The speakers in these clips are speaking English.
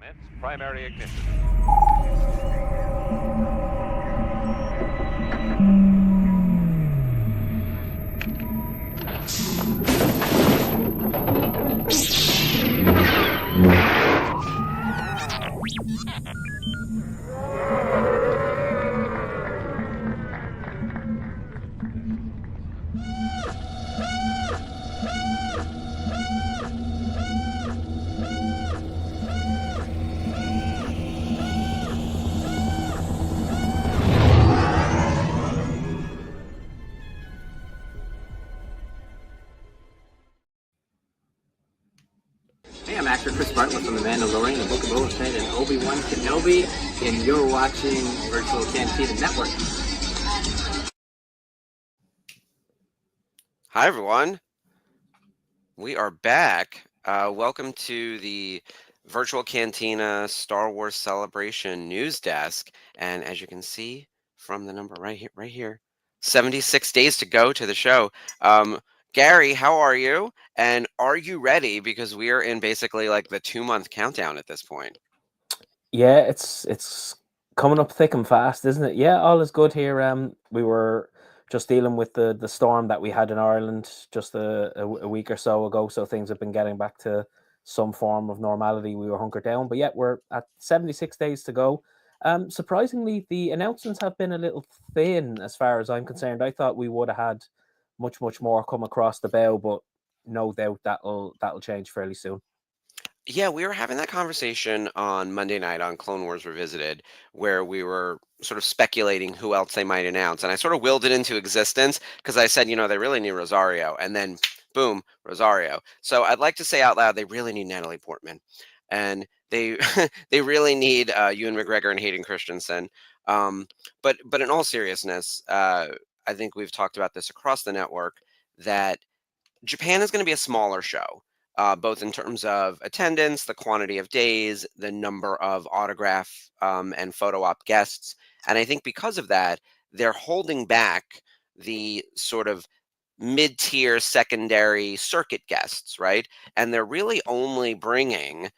Commence primary ignition. Hey, I'm actor Chris Bartlett from The Mandalorian, The Book of Boba Fett, and Obi-Wan Kenobi, and you're watching Virtual Cantina Network. Hi, everyone. We are back. Welcome to the Virtual Cantina Star Wars Celebration News Desk. And as you can see from the number right here, 76 days to go to the show. Gary, how are you? And are you ready? Because we are in basically like the 2-month countdown at this point. Yeah, it's coming up thick and fast, isn't it? Yeah, all is good here. We were just dealing with the storm that we had in Ireland just a week or so ago, so things have been getting back to some form of normality. We were hunkered down, but yet we're at 76 days to go. Surprisingly, the announcements have been a little thin as far as I'm concerned. I thought we would have had much more come across the bow, but no doubt that'll change fairly soon. Yeah, we were having that conversation on Monday night on Clone Wars Revisited, where we were sort of speculating who else they might announce. And I sort of willed it into existence because I said, they really need Rosario. And then, boom, Rosario. So I'd like to say out loud, they really need Natalie Portman. And they they really need Ewan McGregor and Hayden Christensen. But in all seriousness, I think we've talked about this across the network, that Japan is going to be a smaller show. Both in terms of attendance, the quantity of days, the number of autograph and photo op guests. And I think because of that, they're holding back the sort of mid-tier secondary circuit guests, right? And they're really only bringing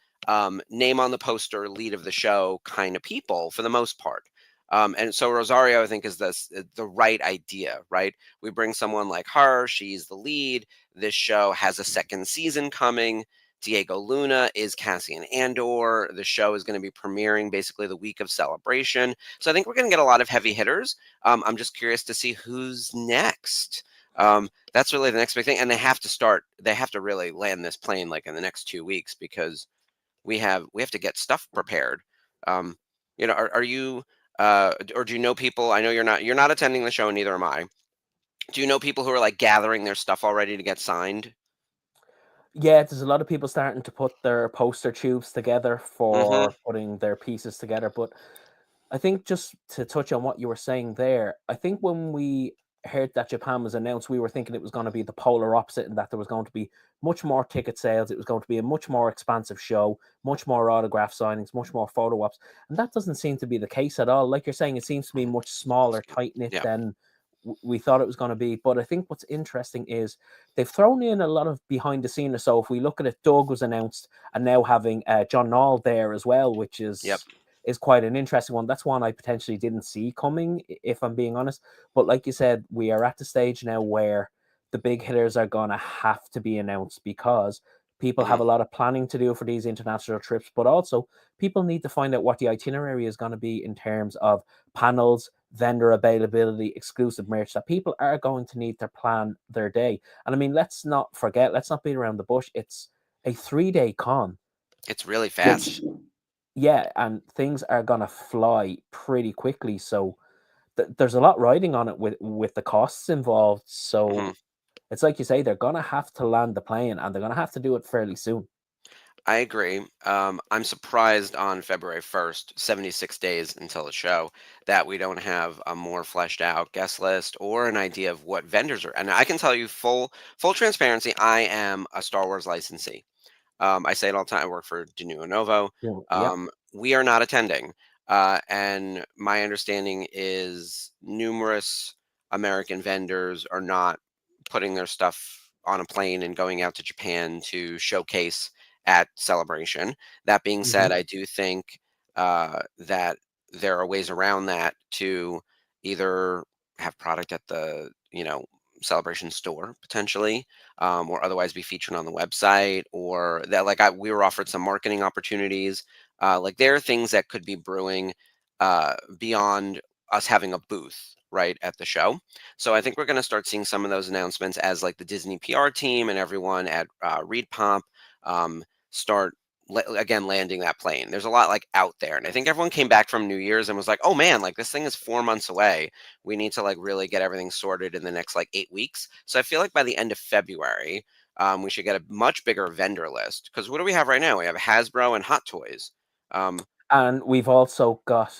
name on the poster, lead of the show kind of people for the most part. And so Rosario, I think, is the right idea, right? We bring someone like her. She's the lead. This show has a second season coming. Diego Luna is Cassian Andor. The show is going to be premiering basically the week of Celebration. So I think we're going to get a lot of heavy hitters. I'm just curious to see who's next. That's really the next big thing. And they have to really land this plane like in the next 2 weeks, because we have to get stuff prepared. Are you... or do you know people? I know you're not attending the show, and neither am I. Do you know people who are like gathering their stuff already to get signed? Yeah, there's a lot of people starting to put their poster tubes together for putting their pieces together. But I think, just to touch on what you were saying there, I think when we heard that Japan was announced, we were thinking it was going to be the polar opposite, and that there was going to be much more ticket sales. It was going to be a much more expansive show, much more autograph signings, much more photo ops. And that doesn't seem to be the case at all. Like you're saying, it seems to be much smaller, tight-knit than we thought it was going to be. But I think what's interesting is they've thrown in a lot of behind the scenes. So if we look at it, Doug was announced, and now having John Nall there as well, which is quite an interesting one. That's one I potentially didn't see coming, if I'm being honest. But like you said, we are at the stage now where the big hitters are going to have to be announced, because people have a lot of planning to do for these international trips, but also people need to find out what the itinerary is going to be in terms of panels, vendor availability, exclusive merch, that people are going to need to plan their day. And I mean, let's not beat around the bush. It's a 3-day con. It's really fast. Yeah, and things are going to fly pretty quickly. So there's a lot riding on it with the costs involved. So it's like you say, they're going to have to land the plane, and they're going to have to do it fairly soon. I agree. I'm surprised on February 1st, 76 days until the show, that we don't have a more fleshed out guest list or an idea of what vendors are. And I can tell you, full transparency, I am a Star Wars licensee. I say it all the time. I work for De Novo. We are not attending. And my understanding is numerous American vendors are not putting their stuff on a plane and going out to Japan to showcase at Celebration. That being Hmm. said, I do think that there are ways around that to either have product at the Celebration store potentially, or otherwise be featured on the website, or that like we were offered some marketing opportunities. Like there are things that could be brewing beyond us having a booth right at the show. So I think we're going to start seeing some of those announcements as like the Disney PR team and everyone at Reed Pomp start again landing that plane. There's a lot like out there, and I think everyone came back from New Year's and was like, "Oh man, like this thing is 4 months away. We need to like really get everything sorted in the next like 8 weeks." So I feel like by the end of February, we should get a much bigger vendor list. Because what do we have right now? We have Hasbro and Hot Toys. Um, And we've also got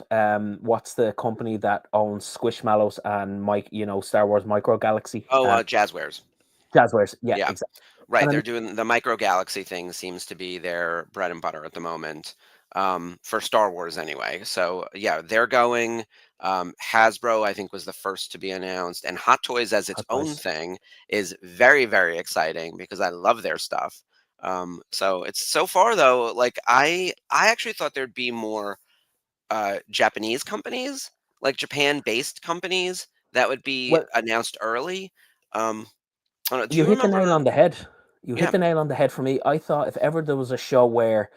what's the company that owns Squishmallows and Mike, Star Wars Micro Galaxy, Jazzwares. Jazzwares. Yeah, Yeah. exactly. Right, And they're doing the micro galaxy thing seems to be their bread and butter at the moment, for Star Wars anyway. So yeah, they're going. Hasbro, I think, was the first to be announced, and Hot Toys as its Hot own Toys. thing is very, very exciting because I love their stuff. So it's so far though, like I actually thought there'd be more Japanese companies, like Japan-based companies that would be Well, announced early. I don't know. Do you you hit the nail remember? on the head. You hit Yeah. the nail on the head for me. I thought if ever there was a show where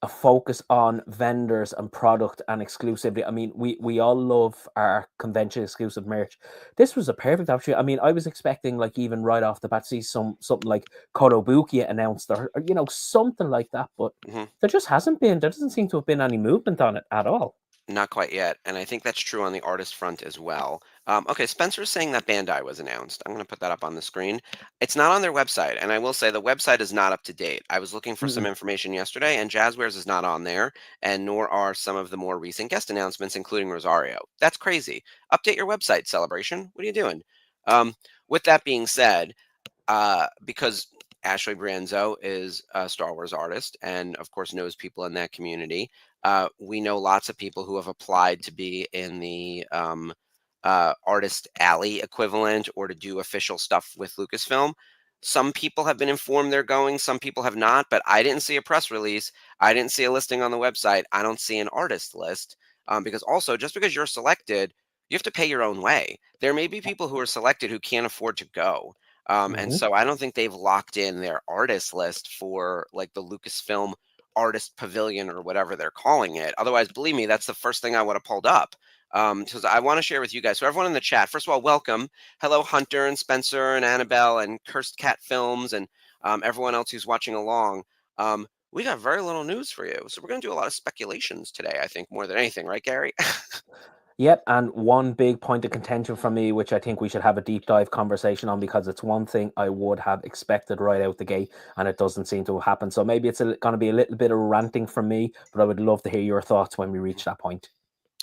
a focus on vendors and product and exclusivity, I mean, we all love our convention exclusive merch. This was a perfect opportunity. I mean, I was expecting like even right off the bat, see something like Kotobukiya announced or something like that, but Mhm. there just hasn't been. There doesn't seem to have been any movement on it at all. Not quite yet, and I think that's true on the artist front as well. Okay, Spencer's saying that Bandai was announced. I'm going to put that up on the screen. It's not on their website, and I will say the website is not up to date. I was looking for some Mm-mm. information yesterday, and Jazzwares is not on there, and nor are some of the more recent guest announcements, including Rosario. That's crazy. Update your website, Celebration. What are you doing? Um, with that being said, because Ashley Brienzo is a Star Wars artist and, of course, knows people in that community. We know lots of people who have applied to be in the Artist Alley equivalent or to do official stuff with Lucasfilm. Some people have been informed they're going, some people have not, but I didn't see a press release. I didn't see a listing on the website. I don't see an artist list, because also, just because you're selected, you have to pay your own way. There may be people who are selected who can't afford to go. And Mm-hmm. so I don't think they've locked in their artist list for like the Lucasfilm Artist Pavilion or whatever they're calling it. Otherwise, believe me, that's the first thing I would have pulled up. Because I want to share with you guys. So everyone in the chat, first of all, welcome. Hello, Hunter and Spencer and Annabelle and Cursed Cat Films and everyone else who's watching along. We got very little news for you. So we're going to do a lot of speculations today, I think, more than anything, right, Gary? Yep, and one big point of contention from me, which I think we should have a deep dive conversation on, because it's one thing I would have expected right out the gate, and it doesn't seem to happen. So maybe it's going to be a little bit of ranting from me, but I would love to hear your thoughts when we reach that point.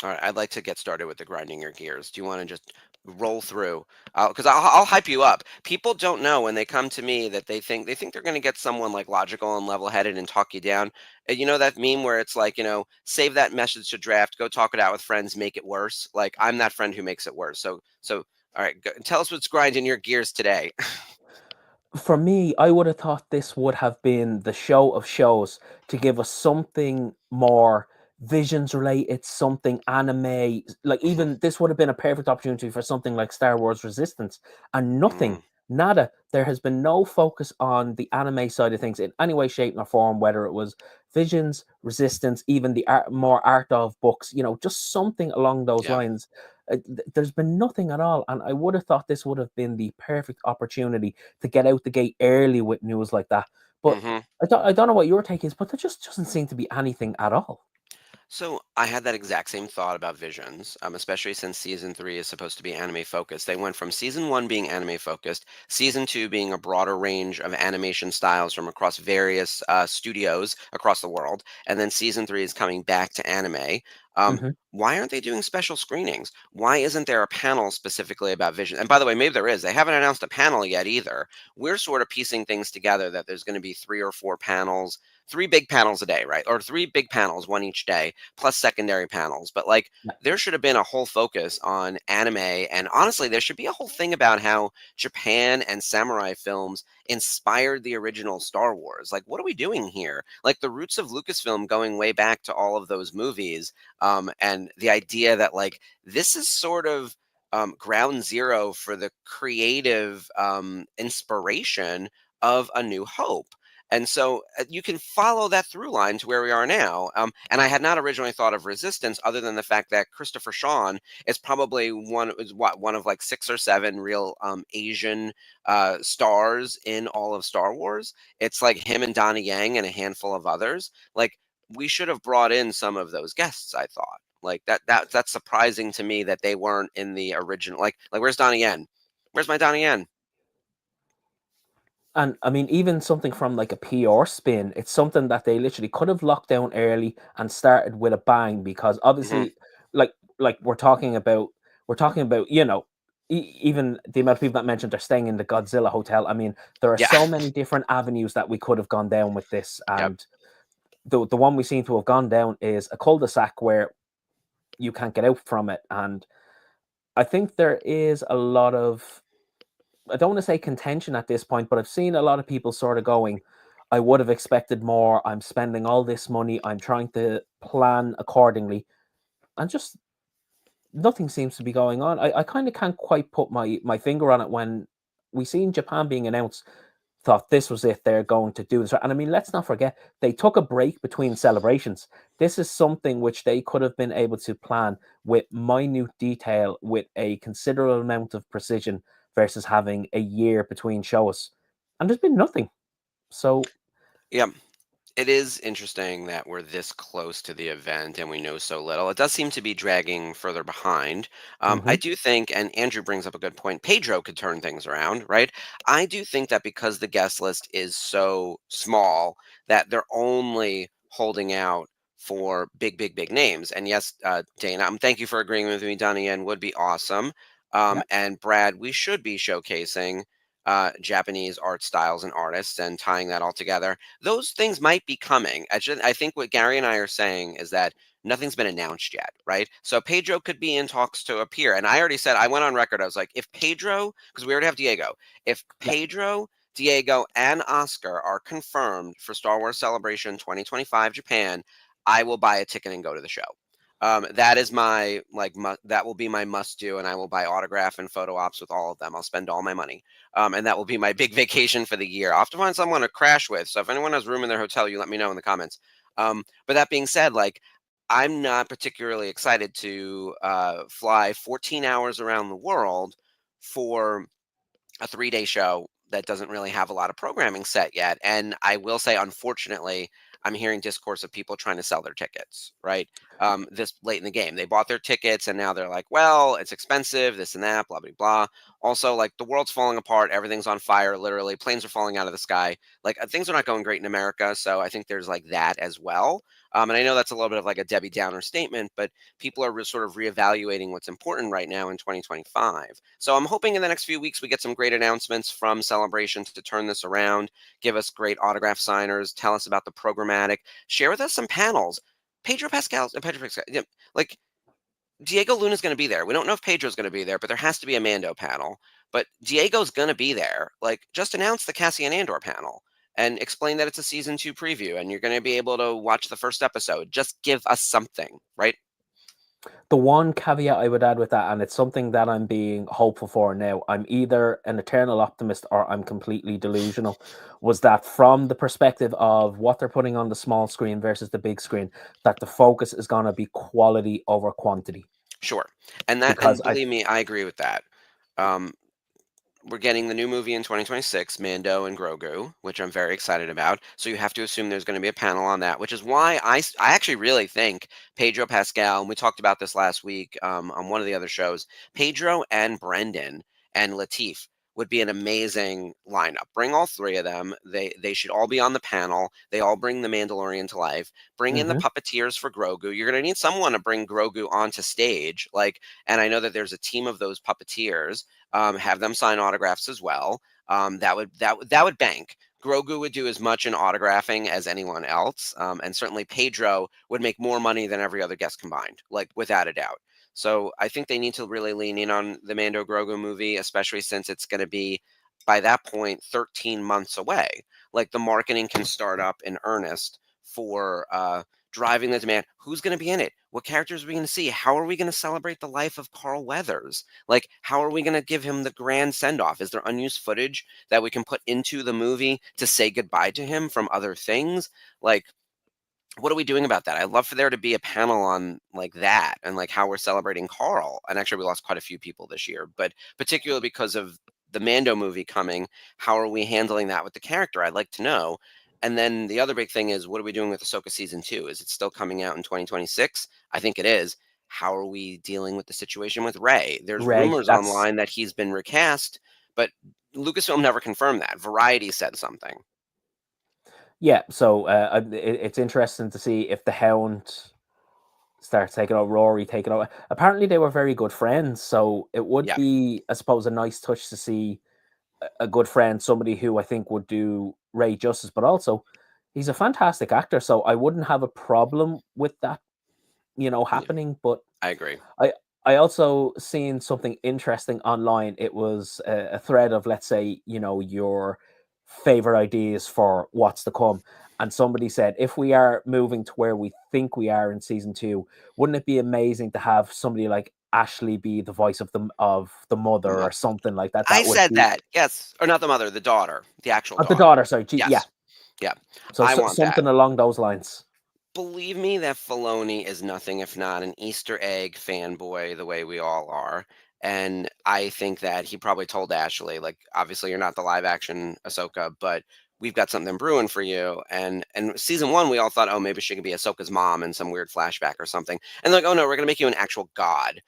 All right, I'd like to get started with the grinding your gears. Do you want to just roll through? Because I'll hype you up. People don't know when they come to me that they think they're going to get someone like logical and level-headed and talk you down. You know that meme where it's like, save that message to draft, go talk it out with friends, make it worse. Like I'm that friend who makes it worse. So all right, tell us what's grinding your gears today. For me, I would have thought this would have been the show of shows to give us something more visions related, something anime. Like, even this would have been a perfect opportunity for something like Star Wars Resistance, and nothing, Mm, nada. There has been no focus on the anime side of things in any way, shape, or form, whether it was Visions, Resistance, even the more art of books, just something along those yeah. lines. There's been nothing at all, and I would have thought this would have been the perfect opportunity to get out the gate early with news like that. But hmm I don't know what your take is, but there just doesn't seem to be anything at all. So I had that exact same thought about Visions, especially since season three is supposed to be anime focused. They went from season one being anime focused, season two being a broader range of animation styles from across various studios across the world, and then season three is coming back to anime. Hmm. Why aren't they doing special screenings? Why isn't there a panel specifically about vision? And by the way, maybe there is. They haven't announced a panel yet either. We're sort of piecing things together that there's going to be 3 or 4 panels, 3 big panels a day, right? Or 3 big panels, one each day, plus secondary panels. But like, there should have been a whole focus on anime. And honestly, there should be a whole thing about how Japan and samurai films inspired the original Star Wars. Like, what are we doing here? Like, the roots of Lucasfilm going way back to all of those movies, and the idea that like this is sort of ground zero for the creative inspiration of A New Hope. And so you can follow that through line to where we are now. And I had not originally thought of Resistance, other than the fact that Christopher Sean is probably one of like 6 or 7 real Asian stars in all of Star Wars. It's like him and Donnie Yang and a handful of others. Like, we should have brought in some of those guests, I thought. Like that's surprising to me that they weren't in the original. Like where's Donnie Yen? Where's my Donnie Yen? And I mean, even something from like a PR spin, it's something that they literally could have locked down early and started with a bang, because Hmm. obviously, like we're talking about, even the amount of people that mentioned they're staying in the Godzilla hotel. I mean, there are Yeah. so many different avenues that we could have gone down with this, Yep. and the one we seem to have gone down is a cul-de-sac where you can't get out from it. And I think there is a lot of, I don't want to say contention at this point, but I've seen a lot of people sort of going, I would have expected more. I'm spending all this money. I'm trying to plan accordingly. And just nothing seems to be going on. I kind of can't quite put my finger on it. When we seen Japan being announced, thought this was it. They're going to do this. And I mean, let's not forget, they took a break between celebrations. This is something which they could have been able to plan with minute detail, with a considerable amount of precision, versus having a year between shows. And there's been nothing. So, Yep. It is interesting that we're this close to the event and we know so little. It does seem to be dragging further behind. I mhm, do think, and Andrew brings up a good point, Pedro could turn things around, right? I do think that because the guest list is so small, that they're only holding out for big, big, big names. And yes, Dana, thank you for agreeing with me. Donnie Yen would be awesome. yeah, And Brad, we should be showcasing Japanese art styles and artists and tying that all together. Those things might be coming. I think what Gary and I are saying is that nothing's been announced yet, right? So Pedro could be in talks to appear. And I already said, I went on record, I was like, if Pedro, because we already have Diego, if yeah. Pedro, Diego, and Oscar are confirmed for Star Wars Celebration 2025 Japan, I will buy a ticket and go to the show. That is my that will be my must do, and I will buy autograph and photo ops with all of them. I'll spend all my money, and that will be my big vacation for the year. I'll have to find someone to crash with. So if anyone has room in their hotel, you let me know in the comments. But that being said, like, I'm not particularly excited to fly 14 hours around the world for a 3-day show that doesn't really have a lot of programming set yet. And I will say, unfortunately, I'm hearing discourse of people trying to sell their tickets, right? This late in the game. They bought their tickets and now they're like, well, it's expensive, this and that, blah, blah, blah. Also, like, the world's falling apart. Everything's on fire, literally. Planes are falling out of the sky. Like, things are not going great in America. So I think there's like that as well. And I know that's a little bit of like a Debbie Downer statement, but people are sort of reevaluating what's important right now in 2025. So I'm hoping in the next few weeks we get some great announcements from Celebration to turn this around, give us great autograph signers, tell us about the programmatic, share with us some panels. Pedro Pascal, yeah, like, Diego Luna's going to be there. We don't know if Pedro's going to be there, but there has to be a Mando panel. But Diego's going to be there. Like, just announce the Cassian Andor panel and explain that it's a season 2 preview and you're going to be able to watch the first episode. Just give us something, right? The one caveat I would add with that, and it's something that I'm being hopeful for now, I'm either an eternal optimist or I'm completely delusional, was that from the perspective of what they're putting on the small screen versus the big screen, that the focus is going to be quality over quantity. Sure. And Because I, believe me, I agree with that. Um, we're getting the new movie in 2026, Mando and Grogu, which I'm very excited about. So you have to assume there's going to be a panel on that, which is why I actually really think Pedro Pascal, and we talked about this last week on one of the other shows, Pedro and Brendan and Latif would be an amazing lineup. Bring all three of them. They should all be on the panel. They all bring the Mandalorian to life. Bring in the Hmm. puppeteers for Grogu. You're going to need someone to bring Grogu onto stage. Like, and I know that there's a team of those puppeteers. Have them sign autographs as well. That would bank. Grogu would do as much in autographing as anyone else, and certainly Pedro would make more money than every other guest combined, like without a doubt. So I think they need to really lean in on the Mando Grogu movie, especially since it's going to be, by that point, 13 months away. Like the marketing can start up in earnest for driving the demand. Who's going to be in it? What characters are we going to see? How are we going to celebrate the life of Carl Weathers? Like, how are we going to give him the grand send off? Is there unused footage that we can put into the movie to say goodbye to him from other things? Like, what are we doing about that? I'd love for there to be a panel on like that and like how we're celebrating Carl. And actually, we lost quite a few people this year, but particularly because of the Mando movie coming, how are we handling that with the character? I'd like to know. And then the other big thing is, what are we doing with Ahsoka season 2? Is it still coming out in 2026? I think it is. How are we dealing with the situation with Rey? There's Ray, rumors online that he's been recast, but Lucasfilm never confirmed that. Variety said something. yeah. So it's interesting to see if the Hound starts taking over, Rory taking over. Apparently, they were very good friends, so it would Yeah. be, I suppose, a nice touch to see a good friend, somebody who I think would do Ray justice, but also he's a fantastic actor, so I wouldn't have a problem with that, Yeah, happening. But I agree. I I also seen something interesting online. It was a thread of, let's say, your favorite ideas for what's to come. And somebody said, if we are moving to where we think we are in season 2, wouldn't it be amazing to have somebody like Ashley be the voice of the The mother or mother. something like that? I That would said be that. Yes. Or not the mother, the daughter, the actual the daughter. daughter. Sorry, yeah. Yes. Yeah. So, I want that. something along those lines. Believe me that Filoni is nothing if not an Easter egg fanboy the way we all are. And I think that he probably told Ashley, like, obviously you're not the live action Ahsoka, but we've got something brewing for you. And season 1, we all thought, oh, maybe she could be Ahsoka's mom in some weird flashback or something. And like, oh no, we're gonna make you an actual god.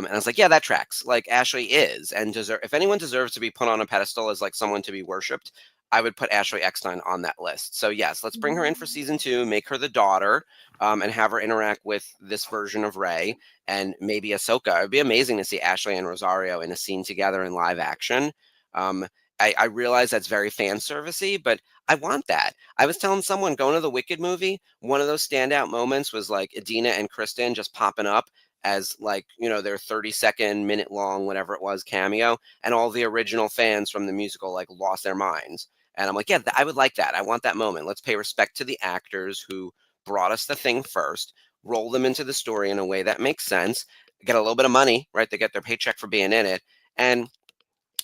And I was like, yeah, that tracks. Like Ashley is, and if anyone deserves to be put on a pedestal as like someone to be worshipped, I would put Ashley Eckstein on that list. So yes, let's bring her in for season 2, make her the daughter, and have her interact with this version of Rey and maybe Ahsoka. It'd be amazing to see Ashley and Rosario in a scene together in live action. Um, I realize that's very fan servicey, but I want that. I was telling someone going to the Wicked movie, one of those standout moments was like Adina and Kristen just popping up as like, their 30-second, minute long, whatever it was, cameo, and all the original fans from the musical like lost their minds. And I'm like, yeah, I would like that. I want that moment. Let's pay respect to the actors who brought us the thing first, roll them into the story in a way that makes sense, get a little bit of money, right? They get their paycheck for being in it, and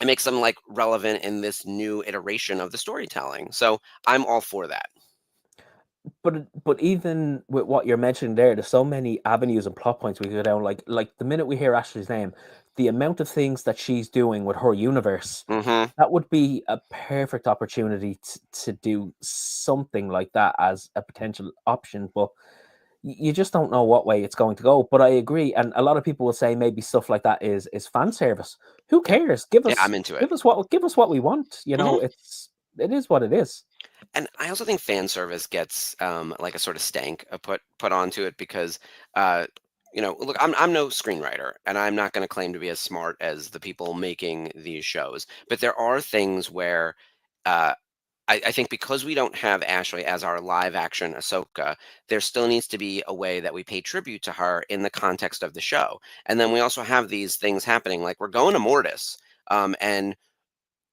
it makes them like relevant in this new iteration of the storytelling. So I'm all for that. But even with what you're mentioning there, there's so many avenues and plot points we could go down. Like the minute we hear Ashley's name, the amount of things that she's doing with her universe, Mm-hmm. that would be a perfect opportunity to do something like that as a potential option. But you just don't know what way it's going to go. But I agree, and a lot of people will say maybe stuff like that is fan service. Who Yeah. cares? Give Yeah, us I'm into it. give us what we want. Hmm. It is what it is. And I also think fan service gets like a sort of stank put onto it because uh, look, I'm no screenwriter, and I'm not going to claim to be as smart as the people making these shows. But there are things where uh, I think because we don't have Ashley as our live action Ahsoka, there still needs to be a way that we pay tribute to her in the context of the show. And then we also have these things happening, like we're going to Mortis, and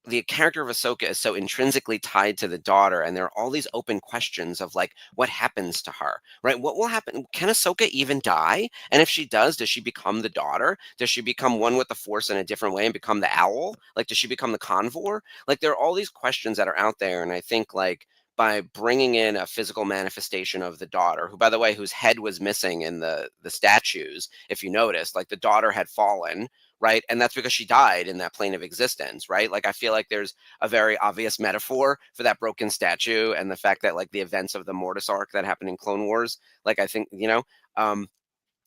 the character of Ahsoka is so intrinsically tied to the daughter, and there are all these open questions of like, what happens to her, right? What will happen? Can Ahsoka even die? And if she does she become the daughter? Does she become one with the Force in a different way and become the owl? Like, does she become the convor? Like, there are all these questions that are out there, and I think like by bringing in a physical manifestation of the daughter, who, by the way, whose head was missing in the statues, if you noticed, like the daughter had fallen, right? And that's because she died in that plane of existence, right? Like I feel like there's a very obvious metaphor for that broken statue and the fact that like the events of the Mortis arc that happened in Clone Wars, like I think,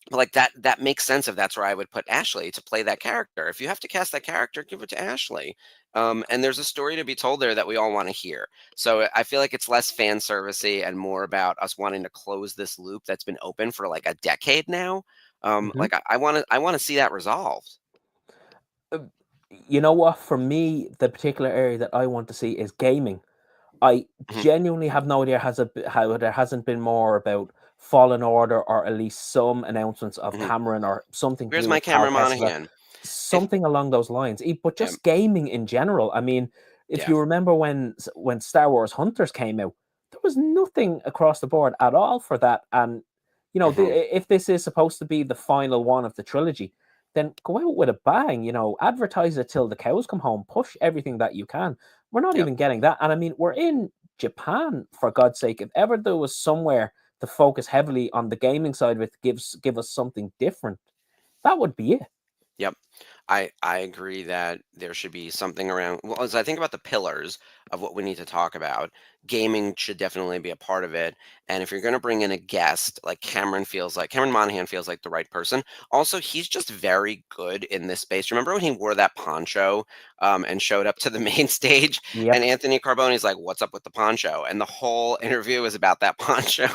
but like that makes sense if that's where I would put Ashley to play that character. If you have to cast that character, give it to Ashley. And there's a story to be told there that we all want to hear. So I feel like it's less fan servicey and more about us wanting to close this loop that's been open for like a decade now. Mhm. Like I want to see that resolved. Uh, You know what? For me, the particular area that I want to see is gaming. I Mhm, genuinely have no idea how there hasn't been more about Fallen Order, or at least some announcements of mhm. Cameron or something to Here's do my with camera Calcast, Monahan. If something along those lines. But yeah, just gaming in general. I mean, if yeah, you remember when Star Wars Hunters came out, there was nothing across the board at all for that. And mhm, if this is supposed to be the final one of the trilogy, then go out with a bang. Advertise it till the cows come home. Push everything that you can. We're not yep. even getting that. And I mean, we're in Japan, for God's sake. If ever there was somewhere to focus heavily on the gaming side of it, give us something different, that would be it. Yep. I agree that there should be something around, well, as I think about the pillars of what we need to talk about, gaming should definitely be a part of it. And if you're going to bring in a guest, like Cameron Monahan feels like the right person. Also, he's just very good in this space. Remember when he wore that poncho and showed up to the main stage, and Yep. Anthony Carbone's like, "What's up with the poncho?" And the whole interview is about that poncho.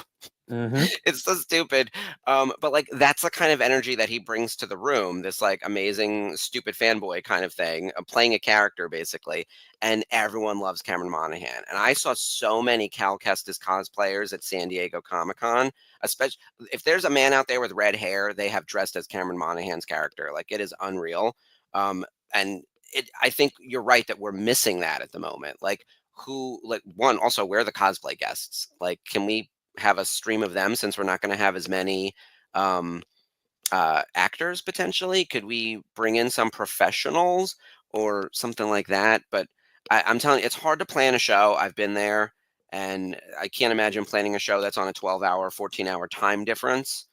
Hmm. It's so stupid. But like that's the kind of energy that he brings to the room, this like amazing, stupid fanboy kind of thing, playing a character basically. And everyone loves Cameron Monaghan. And I saw so many Cal Kestis cosplayers at San Diego Comic Con, especially if there's a man out there with red hair, they have dressed as Cameron Monaghan's character. Like it is unreal. And I think you're right that we're missing that at the moment. Like who, like one, also where are the cosplay guests? Like, can we have a stream of them since we're not going to have as many um, actors potentially? Could we bring in some professionals or something like that? But I'm telling you, it's hard to plan a show. I've been there, and I can't imagine planning a show that's on a 12-hour, 14-hour time difference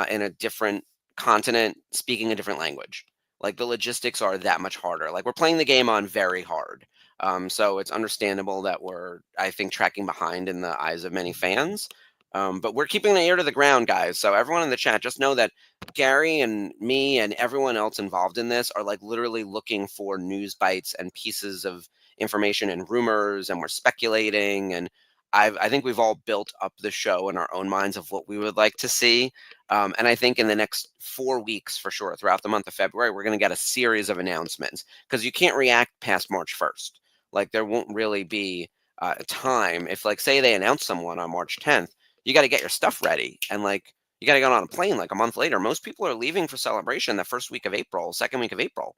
in a different continent, speaking a different language. Like the logistics are that much harder. Like we're playing the game on very hard. So it's understandable that we're, I think, tracking behind in the eyes of many fans. But we're keeping an ear to the ground, guys. So everyone in the chat, just know that Gary and me and everyone else involved in this are like literally looking for news bites and pieces of information and rumors, and we're speculating. And I think we've all built up the show in our own minds of what we would like to see. And I think in the next 4 weeks, for sure, throughout the month of February, we're going to get a series of announcements because you can't react past March 1st. Like there won't really be time. If, like, say they announce someone on March 10th, you got to get your stuff ready. And like, you got to get on a plane like a month later. Most people are leaving for celebration the first week of April, second week of April.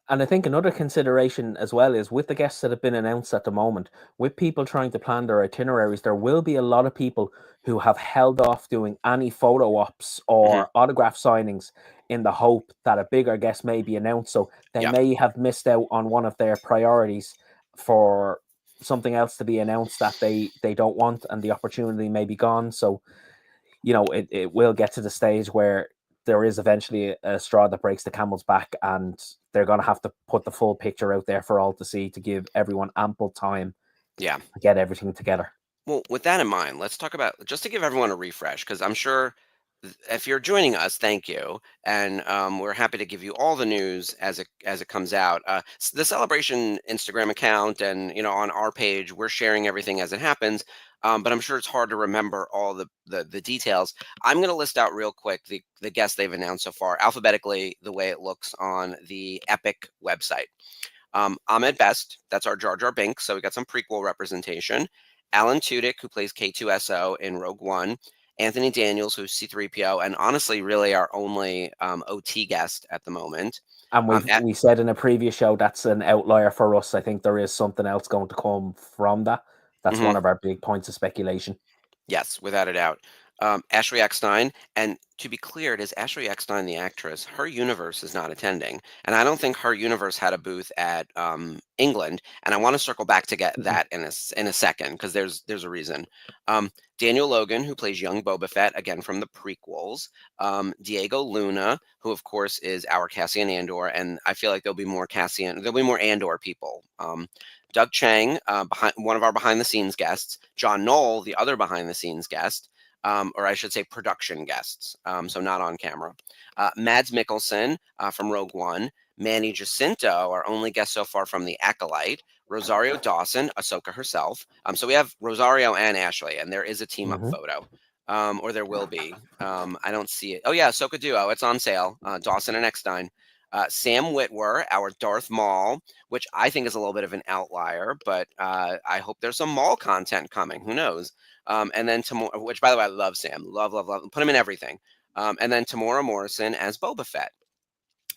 And I think another consideration as well is with the guests that have been announced at the moment, with people trying to plan their itineraries, there will be a lot of people who have held off doing any photo ops Hmm. or autograph signings in the hope that a bigger guest may be announced. So they Yeah. may have missed out on one of their priorities for something else to be announced that they don't want, and the opportunity may be gone. So it will get to the stage where there is eventually a straw that breaks the camel's back, and they're going to have to put the full picture out there for all to see to give everyone ample time Yeah. to get everything together. Well, with that in mind, let's talk about, just to give everyone a refresh, because I'm sure if you're joining us, thank you, and we're happy to give you all the news as it comes out. The celebration Instagram account, and on our page, we're sharing everything as it happens. But I'm sure it's hard to remember all the details. I'm going to list out real quick the guests they've announced so far, alphabetically, the way it looks on the Epic website. Ahmed Best, that's our Jar Jar Binks, so we got some prequel representation. Alan Tudyk, who plays K2SO in Rogue One. Anthony Daniels, who's C3PO, and honestly, really our only OT guest at the moment. And we said in a previous show that's an outlier for us. I think there is something else going to come from that. That's Mhm. one of our big points of speculation. Yes, without a doubt. Ashley Eckstein, and to be clear, it is Ashley Eckstein, the actress. Her universe is not attending, and I don't think her universe had a booth at England. And I want to circle back to get Mhm. that in a second because there's a reason. Daniel Logan, who plays young Boba Fett, again from the prequels. Diego Luna, who of course is our Cassian Andor, and I feel like there'll be more Andor people. Doug Chang, one of our behind the scenes guests, John Knoll, the other behind the scenes guest, or I should say production guests, so not on camera. Mads Mikkelsen from Rogue One, Manny Jacinto, our only guest so far from The Acolyte, Rosario Dawson, Ahsoka herself. So we have Rosario and Ashley, and there is a team up Mhm. photo. Or there will be. I don't see it. Oh yeah, Ahsoka duo. It's on sale. Dawson and Eckstein. Sam Witwer, our Darth Maul, which I think is a little bit of an outlier, but I hope there's some Maul content coming. Who knows? And then Tamora, which by the way, I love Sam. Love, love, love. Put him in everything. And then Tamora Morrison as Boba Fett.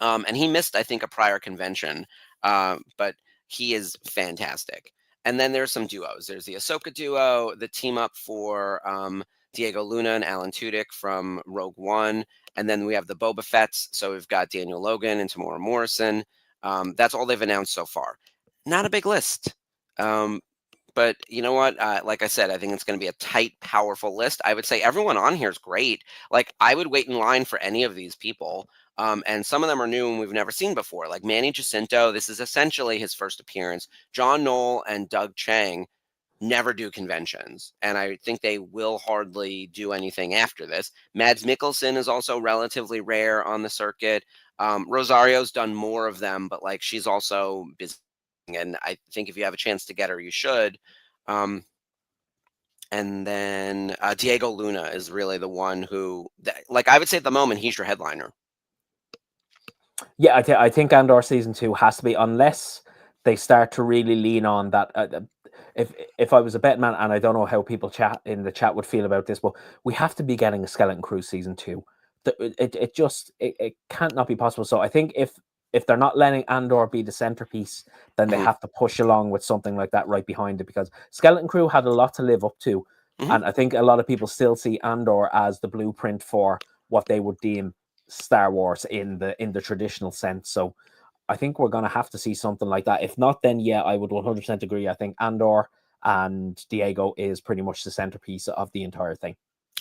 And he missed, I think, a prior convention, but he is fantastic. And then there's some duos. There's the Ahsoka duo, the team up for Diego Luna and Alan Tudyk from Rogue One. And then we have the Boba Fetts. So we've got Daniel Logan and Tamora Morrison. That's all they've announced so far. Not a big list. But you know what? Like I said, I think it's going to be a tight, powerful list. I would say everyone on here is great. Like I would wait in line for any of these people. And some of them are new and we've never seen before. Like Manny Jacinto, this is essentially his first appearance. John Knoll and Doug Chang never do conventions, and I think they will hardly do anything after this. Mads Mikkelsen is also relatively rare on the circuit. Rosario's done more of them, but like she's also busy, and I think if you have a chance to get her, you should. And then Diego Luna is really the one who, like I would say at the moment, he's your headliner. Yeah, I think Andor season 2 has to be, unless they start to really lean on that. If I was a bet man, and I don't know how people in the chat would feel about this, but we have to be getting a Skeleton Crew season 2. It can't not be possible. So I think if they're not letting Andor be the centerpiece, then they have to push along with something like that right behind it, because Skeleton Crew had a lot to live up to. And I think a lot of people still see Andor as the blueprint for what they would deem Star Wars in the traditional sense. So I think we're going to have to see something like that. If not, then yeah, I would 100% agree. I think Andor and Diego is pretty much the centerpiece of the entire thing.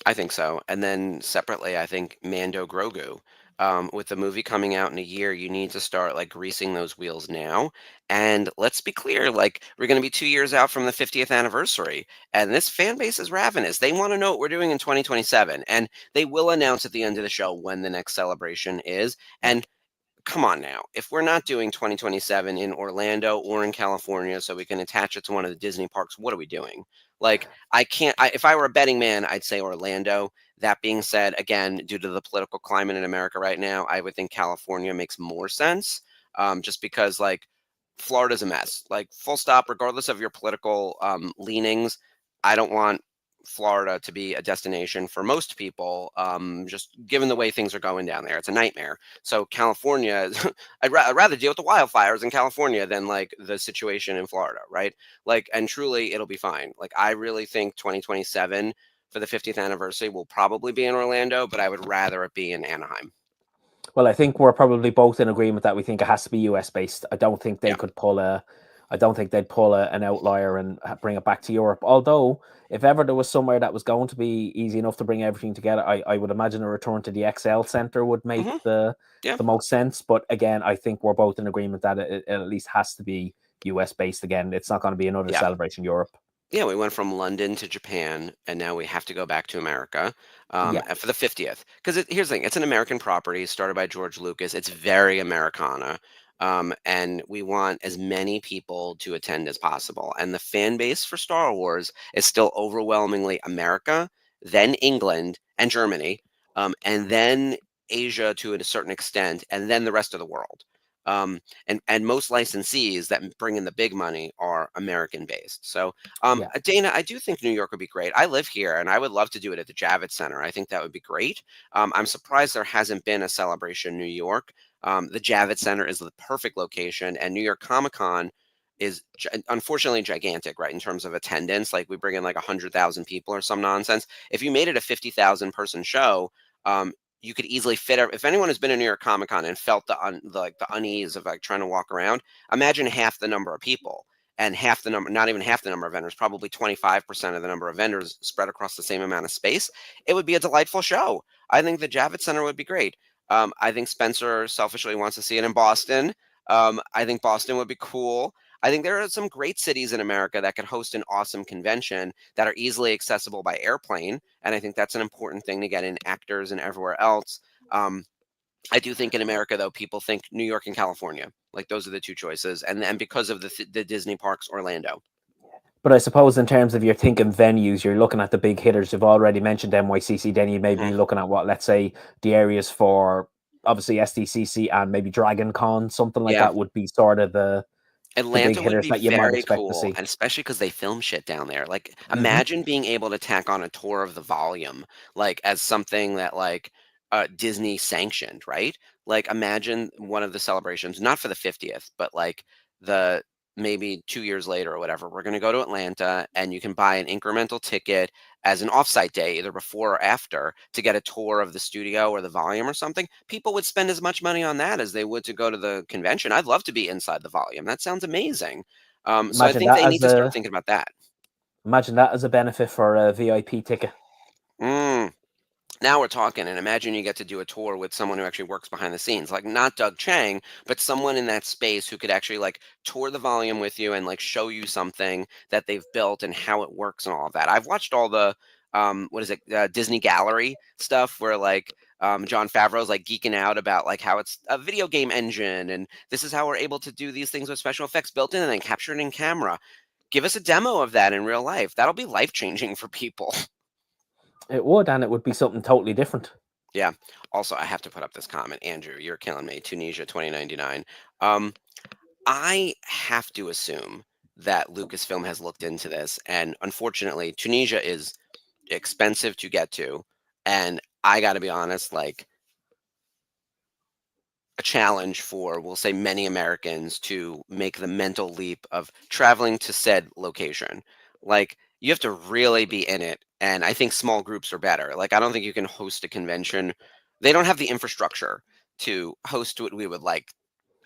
I think so. And then separately, I think Mando Grogu. With the movie coming out in a year, you need to start like greasing those wheels now. And let's be clear, like we're going to be 2 years out from the 50th anniversary, and this fan base is ravenous. They want to know what we're doing in 2027, and they will announce at the end of the show when the next celebration is. And come on now, if we're not doing 2027 in Orlando or in California so we can attach it to one of the Disney parks, what are we doing? Like, if I were a betting man, I'd say Orlando. That being said, again, due to the political climate in America right now, I would think California makes more sense, just because, like, Florida's a mess. Like, full stop, regardless of your political leanings, I don't want Florida to be a destination for most people, just given the way things are going down there. It's a nightmare. So California, I'd rather deal with the wildfires in California than like the situation in Florida, right? Like, and truly, it'll be fine. Like, I really think 2027 for the 50th anniversary will probably be in Orlando, but I would rather it be in Anaheim. Well, I think we're probably both in agreement that we think it has to be US based. I don't think they could pull I don't think they'd pull an outlier and bring it back to Europe. Although, if ever there was somewhere that was going to be easy enough to bring everything together, I would imagine a return to the XL Center would make the most sense. But again, I think we're both in agreement that it at least has to be US based again. It's not going to be another Celebration Europe. Yeah, we went from London to Japan, and now we have to go back to America for the 50th. Because here's the thing, it's an American property started by George Lucas. It's very Americana. And we want as many people to attend as possible. And the fan base for Star Wars is still overwhelmingly America, then England and Germany, and then Asia to a certain extent, and then the rest of the world. And most licensees that bring in the big money are American based. So Dana, I do think New York would be great. I live here and I would love to do it at the Javits Center. I think that would be great. I'm surprised there hasn't been a Celebration New York. The Javits Center is the perfect location, and New York Comic Con is unfortunately gigantic, right? In terms of attendance, like we bring in like 100,000 people or some nonsense. If you made it a 50,000 person show, you could easily fit. If anyone has been to New York Comic Con and felt the unease of like trying to walk around, imagine half the number of people and half the number, not even half the number of vendors, probably 25% of the number of vendors spread across the same amount of space. It would be a delightful show. I think the Javits Center would be great. I think Spencer selfishly wants to see it in Boston. I think Boston would be cool. I think there are some great cities in America that could host an awesome convention that are easily accessible by airplane. And I think that's an important thing to get in actors and everywhere else. I do think in America, though, people think New York and California. Like those are the two choices, and because of the Disney parks, Orlando. But I suppose in terms of you're thinking venues, you're looking at the big hitters. You've already mentioned NYCC. Then you may be Mhm. looking at what, let's say, the areas for obviously SDCC and maybe Dragon Con, something like Yeah. that would be sort of the big Atlanta would hitters be that you might very expect to cool, see. and especially because they film shit down there. Like, Hmm. imagine being able to tack on a tour of the volume, like, as something that, like, Disney sanctioned, right? Like, imagine one of the celebrations, not for the 50th, but, like, the maybe 2 years later or whatever, we're gonna go to Atlanta, and you can buy an incremental ticket as an offsite day, either before or after, to get a tour of the studio or the volume or something. People would spend as much money on that as they would to go to the convention. I'd love to be inside the volume. That sounds amazing. So I Imagine think that they as need to start a thinking about that. benefit for a VIP ticket. Mm. Now we're talking, and imagine you get to do a tour with someone who actually works behind the scenes, like not Doug Chang, but someone in that space who could actually like tour the volume with you and like show you something that they've built and how it works and all of that. I've watched all the what is it, Disney Gallery stuff where like John Favreau's like geeking out about like how it's a video game engine and this is how we're able to do these things with special effects built in and then captured in camera. Give us a demo of that in real life. That'll be life changing for people. It would, and it would be something totally different. Yeah. Also, I have to put up this comment. Andrew, you're killing me. Tunisia 2099. Um, I have to assume that Lucasfilm has looked into this, and unfortunately, Tunisia is expensive to get to, and I got to be honest, like a challenge for, we'll say, many Americans to make the mental leap of traveling to said location. Like, you have to really be in it. And I think small groups are better. Like, I don't think you can host a convention. They don't have the infrastructure to host what we would like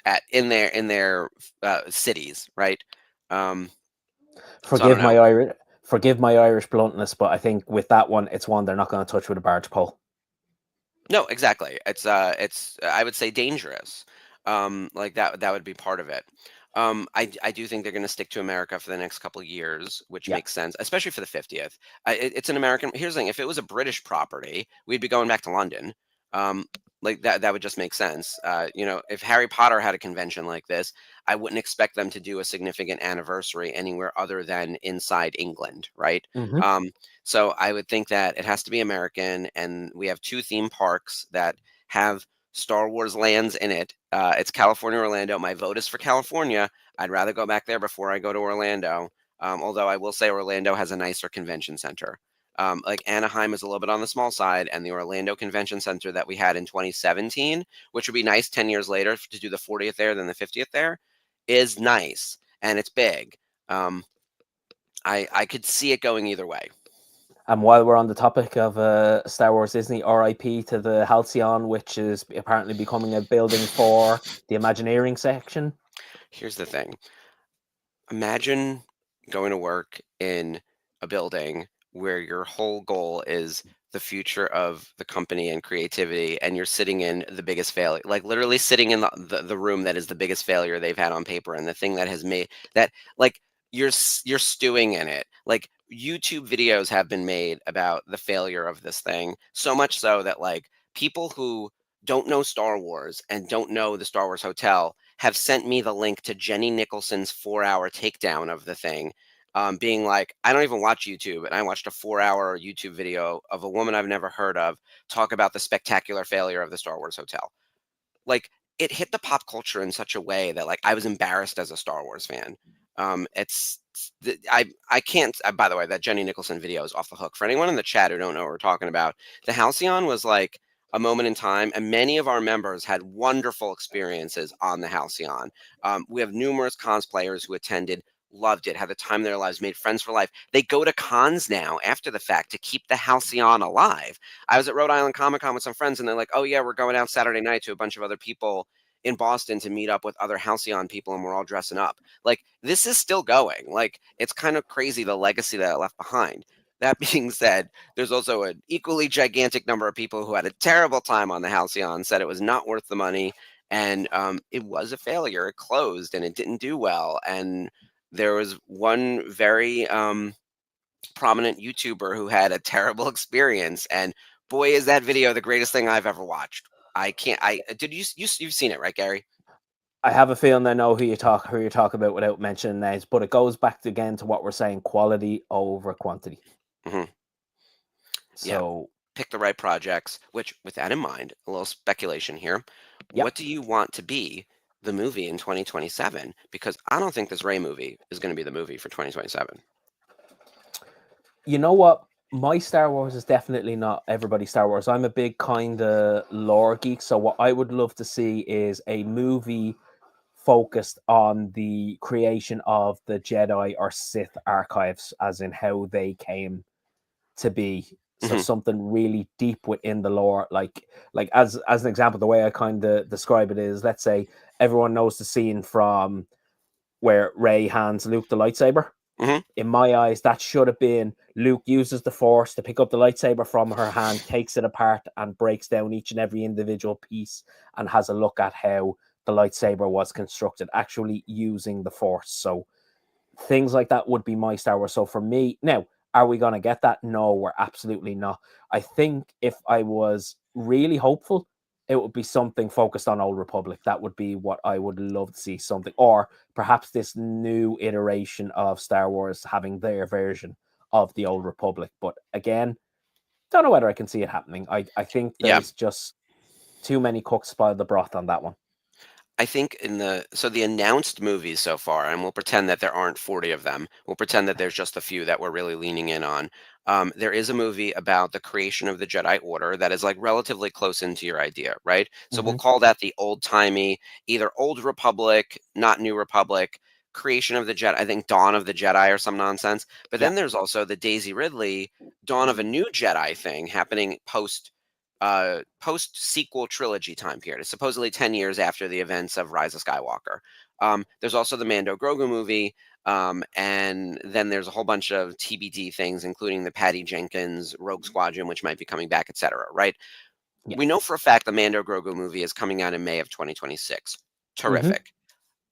at in their cities, right? Um, so I don't Forgive know. my Irish, forgive my Irish bluntness, but I think with that one, it's one they're not going to touch with a barge pole. No, exactly. It's I would say dangerous. Like that would be part of it. I do think they're going to stick to America for the next couple of years, which Yeah. makes sense, especially for the 50th. It's an American. Here's the thing: if it was a British property, we'd be going back to London. Um, like that would just make sense. If Harry Potter had a convention like this, I wouldn't expect them to do a significant anniversary anywhere other than inside England, right? Hmm. Um, so I would think that it has to be American, and we have two theme parks that have Star Wars lands in it. It's California, Orlando. My vote is for California. I'd rather go back there before I go to Orlando. Although I will say Orlando has a nicer convention center. Like Anaheim is a little bit on the small side, and the Orlando Convention Center that we had in 2017, which would be nice 10 years later to do the 40th there, then the 50th there, is nice and it's big. Um, I could see it going either way. And while we're on the topic of Star Wars Disney, RIP to the Halcyon, which is apparently becoming a building for the Imagineering section. Here's the thing. Imagine going to work in a building where your whole goal is the future of the company and creativity, and you're sitting in the biggest failure, like literally sitting in the room that is the biggest failure they've had on paper, and the thing that has made that, like, you're stewing in it. Like, YouTube videos have been made about the failure of this thing, so much so that like people who don't know Star Wars and don't know the Star Wars Hotel have sent me the link to Jenny Nicholson's 4-hour takedown of the thing, being like, I don't even watch YouTube, and I watched a 4-hour YouTube video of a woman I've never heard of talk about the spectacular failure of the Star Wars Hotel. Like, it hit the pop culture in such a way that like I was embarrassed as a Star Wars fan. I can't. By the way, that Jenny Nicholson video is off the hook. For anyone in the chat who don't know what we're talking about, the Halcyon was like a moment in time, and many of our members had wonderful experiences on the Halcyon. We have numerous cosplayers who attended, loved it, had the time of their lives, made friends for life. They go to cons now after the fact to keep the Halcyon alive. I was at Rhode Island Comic Con with some friends, and they're like, "Oh yeah, we're going out Saturday night to a bunch of other people in Boston to meet up with other Halcyon people, and we're all dressing up." Like, this is still going. Like, it's kind of crazy the legacy that it left behind. That being said, there's also an equally gigantic number of people who had a terrible time on the Halcyon, said it was not worth the money, and it was a failure. It closed, and it didn't do well. And there was one very prominent YouTuber who had a terrible experience, and boy, is that video the greatest thing I've ever watched. I can't. You've seen it, right, Gary? I have a feeling I know who you talk about without mentioning names, but it goes back again to what we're saying: quality over quantity. Hmm. Yeah, So, pick the right projects. Which, with that in mind, a little speculation here. yep. What do you want to be the movie in 2027? Because I don't think this Ray movie is going to be the movie for 2027. You know what? My Star Wars is definitely not everybody's Star Wars. I'm a big kind of lore geek, so what I would love to see is a movie focused on the creation of the Jedi or Sith archives, as in how they came to be. So Hmm. something really deep within the lore, like as an example, the way I kind of describe it is, let's say everyone knows the scene from where Rey hands Luke the lightsaber. Hmm. In my eyes, that should have been Luke uses the Force to pick up the lightsaber from her hand, takes it apart, and breaks down each and every individual piece and has a look at how the lightsaber was constructed, actually using the Force. So things like that would be my Star Wars. So for me, now, are we going to get that? No, we're absolutely not. I think if I was really hopeful, it would be something focused on Old Republic. That would be what I would love to see, something, or perhaps this new iteration of Star Wars having their version of the Old Republic. But again, don't know whether I can see it happening. I think Yeah. there's just too many cooks spoil the broth on that one. I think the announced movies so far, and we'll pretend that there aren't 40 of them. We'll pretend that there's just a few that we're really leaning in on. There is a movie about the creation of the Jedi Order that is like relatively close into your idea, right? So we'll Mm-hmm. call that the old timey, either Old Republic, not New Republic, creation of the Jedi. I think Dawn of the Jedi or some nonsense. But Yeah. then there's also the Daisy Ridley Dawn of a New Jedi thing happening post sequel trilogy time period. It's supposedly 10 years after the events of Rise of Skywalker. There's also the Mando Grogu movie, and then there's a whole bunch of TBD things, including the Patty Jenkins Rogue Squadron, which might be coming back, etc. Right? Yeah. We know for a fact the Mando Grogu movie is coming out in May of 2026. Mm-hmm. Terrific.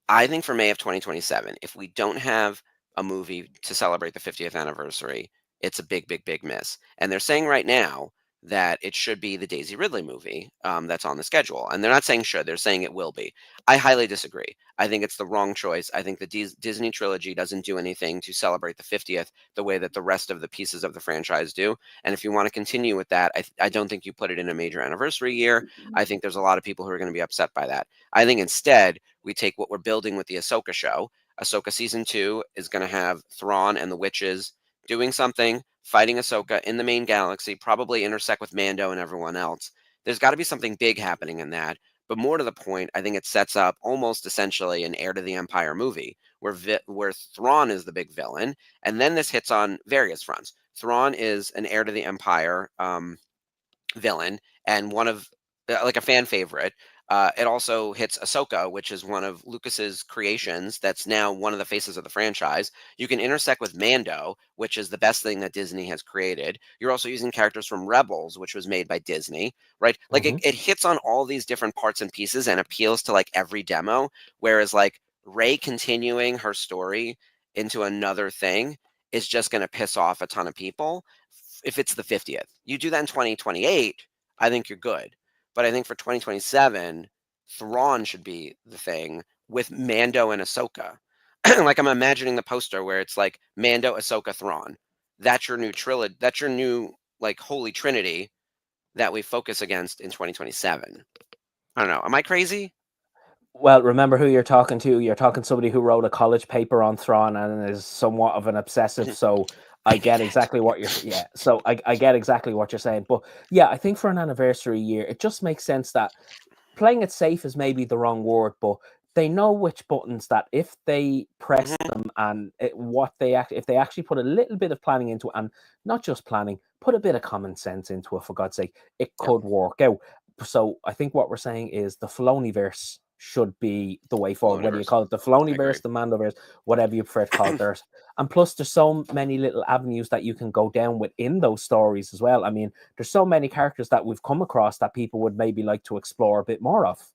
I think for May of 2027, if we don't have a movie to celebrate the 50th anniversary, it's a big, big, big miss. And they're saying right now that it should be the Daisy Ridley movie that's on the schedule. And they're not saying should, they're saying it will be. I highly disagree. I think it's the wrong choice. I think the Disney trilogy doesn't do anything to celebrate the 50th the way that the rest of the pieces of the franchise do. And if you want to continue with that, I don't think you put it in a major anniversary year. I think there's a lot of people who are going to be upset by that. I think instead, we take what we're building with the Ahsoka show. Ahsoka season 2 is going to have Thrawn and the witches doing something, fighting Ahsoka in the main galaxy, probably intersect with Mando and everyone else. There's got to be something big happening in that. But more to the point, I think it sets up almost essentially an Heir to the Empire movie where Thrawn is the big villain. And then this hits on various fronts. Thrawn is an Heir to the Empire villain and one of like a fan favorite. It also hits Ahsoka, which is one of Lucas's creations. That's now one of the faces of the franchise. You can intersect with Mando, which is the best thing that Disney has created. You're also using characters from Rebels, which was made by Disney, right? Like Mm-hmm. it hits on all these different parts and pieces and appeals to like every demo. Whereas like Rey continuing her story into another thing is just going to piss off a ton of people if it's the 50th. You do that in 2028, I think you're good. But I think for 2027, Thrawn should be the thing with Mando and Ahsoka. Like I'm imagining the poster where it's like Mando, Ahsoka, Thrawn. That's your new trilogy. That's your new like holy trinity that we focus against in 2027. I don't know. Am I crazy? Well, remember who you're talking to. You're talking to somebody who wrote a college paper on Thrawn and is somewhat of an obsessive. So I I get knew it. exactly what you're. Yeah. So I get exactly what you're saying. But yeah, I think for an anniversary year, it just makes sense that playing it safe is maybe the wrong word, but they know which buttons that if they press Mhm. them and if they actually put a little bit of planning into it, and not just planning, put a bit of common sense into it, for God's sake, it Yep. could work out. So I think what we're saying is the Filoniverse should be the way forward. Whether you Filoniverse. call it the I agree. Filoniverse, the Mandoverse, whatever you prefer to call it, there's and plus there's so many little avenues that you can go down within those stories as well. I mean, there's so many characters that we've come across that people would maybe like to explore a bit more of.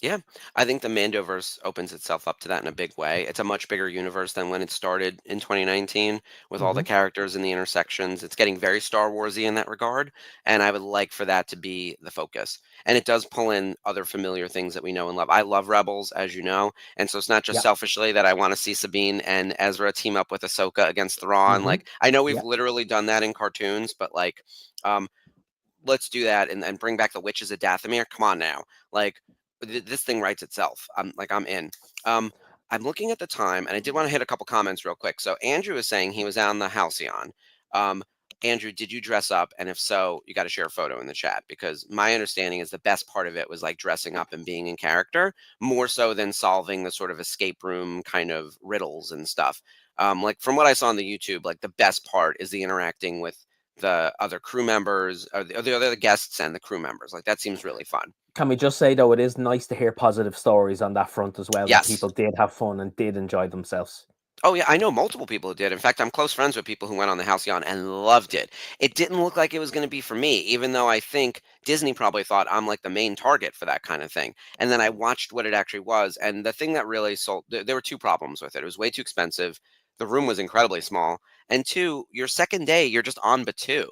Yeah, I think the Mandoverse opens itself up to that in a big way. It's a much bigger universe than when it started in 2019 with all the Hmm. characters and the intersections. It's getting very Star Warsy in that regard, and I would like for that to be the focus. And it does pull in other familiar things that we know and love. I love Rebels, as you know, and so it's not just Yeah. selfishly that I want to see Sabine and Ezra team up with Ahsoka against Thrawn. Hmm. Like I know we've Yeah. literally done that in cartoons, but like um let's do that and bring back the witches of Dathomir. Come on now. Like this thing writes itself. I'm in. Um I'm looking at the time and I did want to hit a couple comments real quick. So Andrew is saying he was on the Halcyon. Um Andrew, did you dress up? And if so, you got to share a photo in the chat because my understanding is the best part of it was like dressing up and being in character more so than solving the sort of escape room kind of riddles and stuff. Like from what I saw on the YouTube, like the best part is the interacting with the other crew members or the other guests and the crew members. Like that seems really fun. Can we just say though, it is nice to hear positive stories on that front as well, that Yes. people did have fun and did enjoy themselves. Oh yeah, I know multiple people who did. In fact, I'm close friends with people who went on the Halcyon and loved it. It didn't look like it was going to be for me, even though I think Disney probably thought I'm like the main target for that kind of thing. And then I watched what it actually was, and the thing that really sold there were two problems with it. It was way too expensive. The room was incredibly small, and two, your second day you're just on Batu.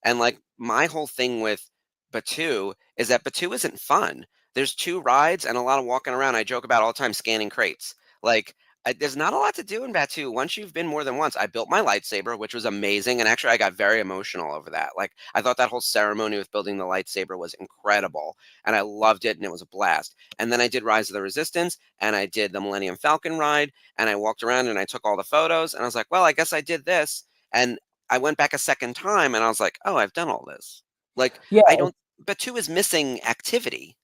And like my whole thing with Batu is that Batu isn't fun. There's two rides and a lot of walking around. I joke about all the time scanning crates. Like there's not a lot to do in Batu once you've been more than once. I built my lightsaber, which was amazing, and actually I got very emotional over that. Like I thought that whole ceremony with building the lightsaber was incredible, and I loved it, and it was a blast. And then I did Rise of the Resistance, and I did the Millennium Falcon ride, and I walked around and I took all the photos, and I was like, well, I guess I did this. And I went back a second time, and I was like, oh, I've done all this. Like Yeah, I don't. Batu is missing activity.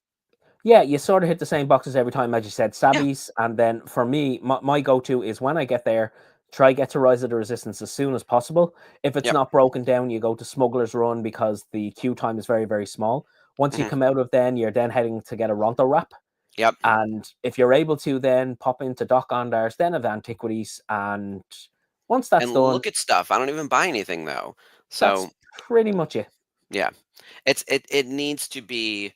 yeah, you sort of hit the same boxes every time, as you said, Yeah. Sabis. And then for me, my go-to is when I get there, try get to Rise of the Resistance as soon as possible. If it's Yep. not broken down, you go to Smuggler's Run because the queue time is very, very small. Once you Hmm. come out of then, you're then heading to get a Ronto wrap. Yep. And if you're able to then pop into Doc Ondar's Den of Antiquities, and once that's And done, look at stuff. I don't even buy anything though. that's So pretty much it. yeah. It needs to be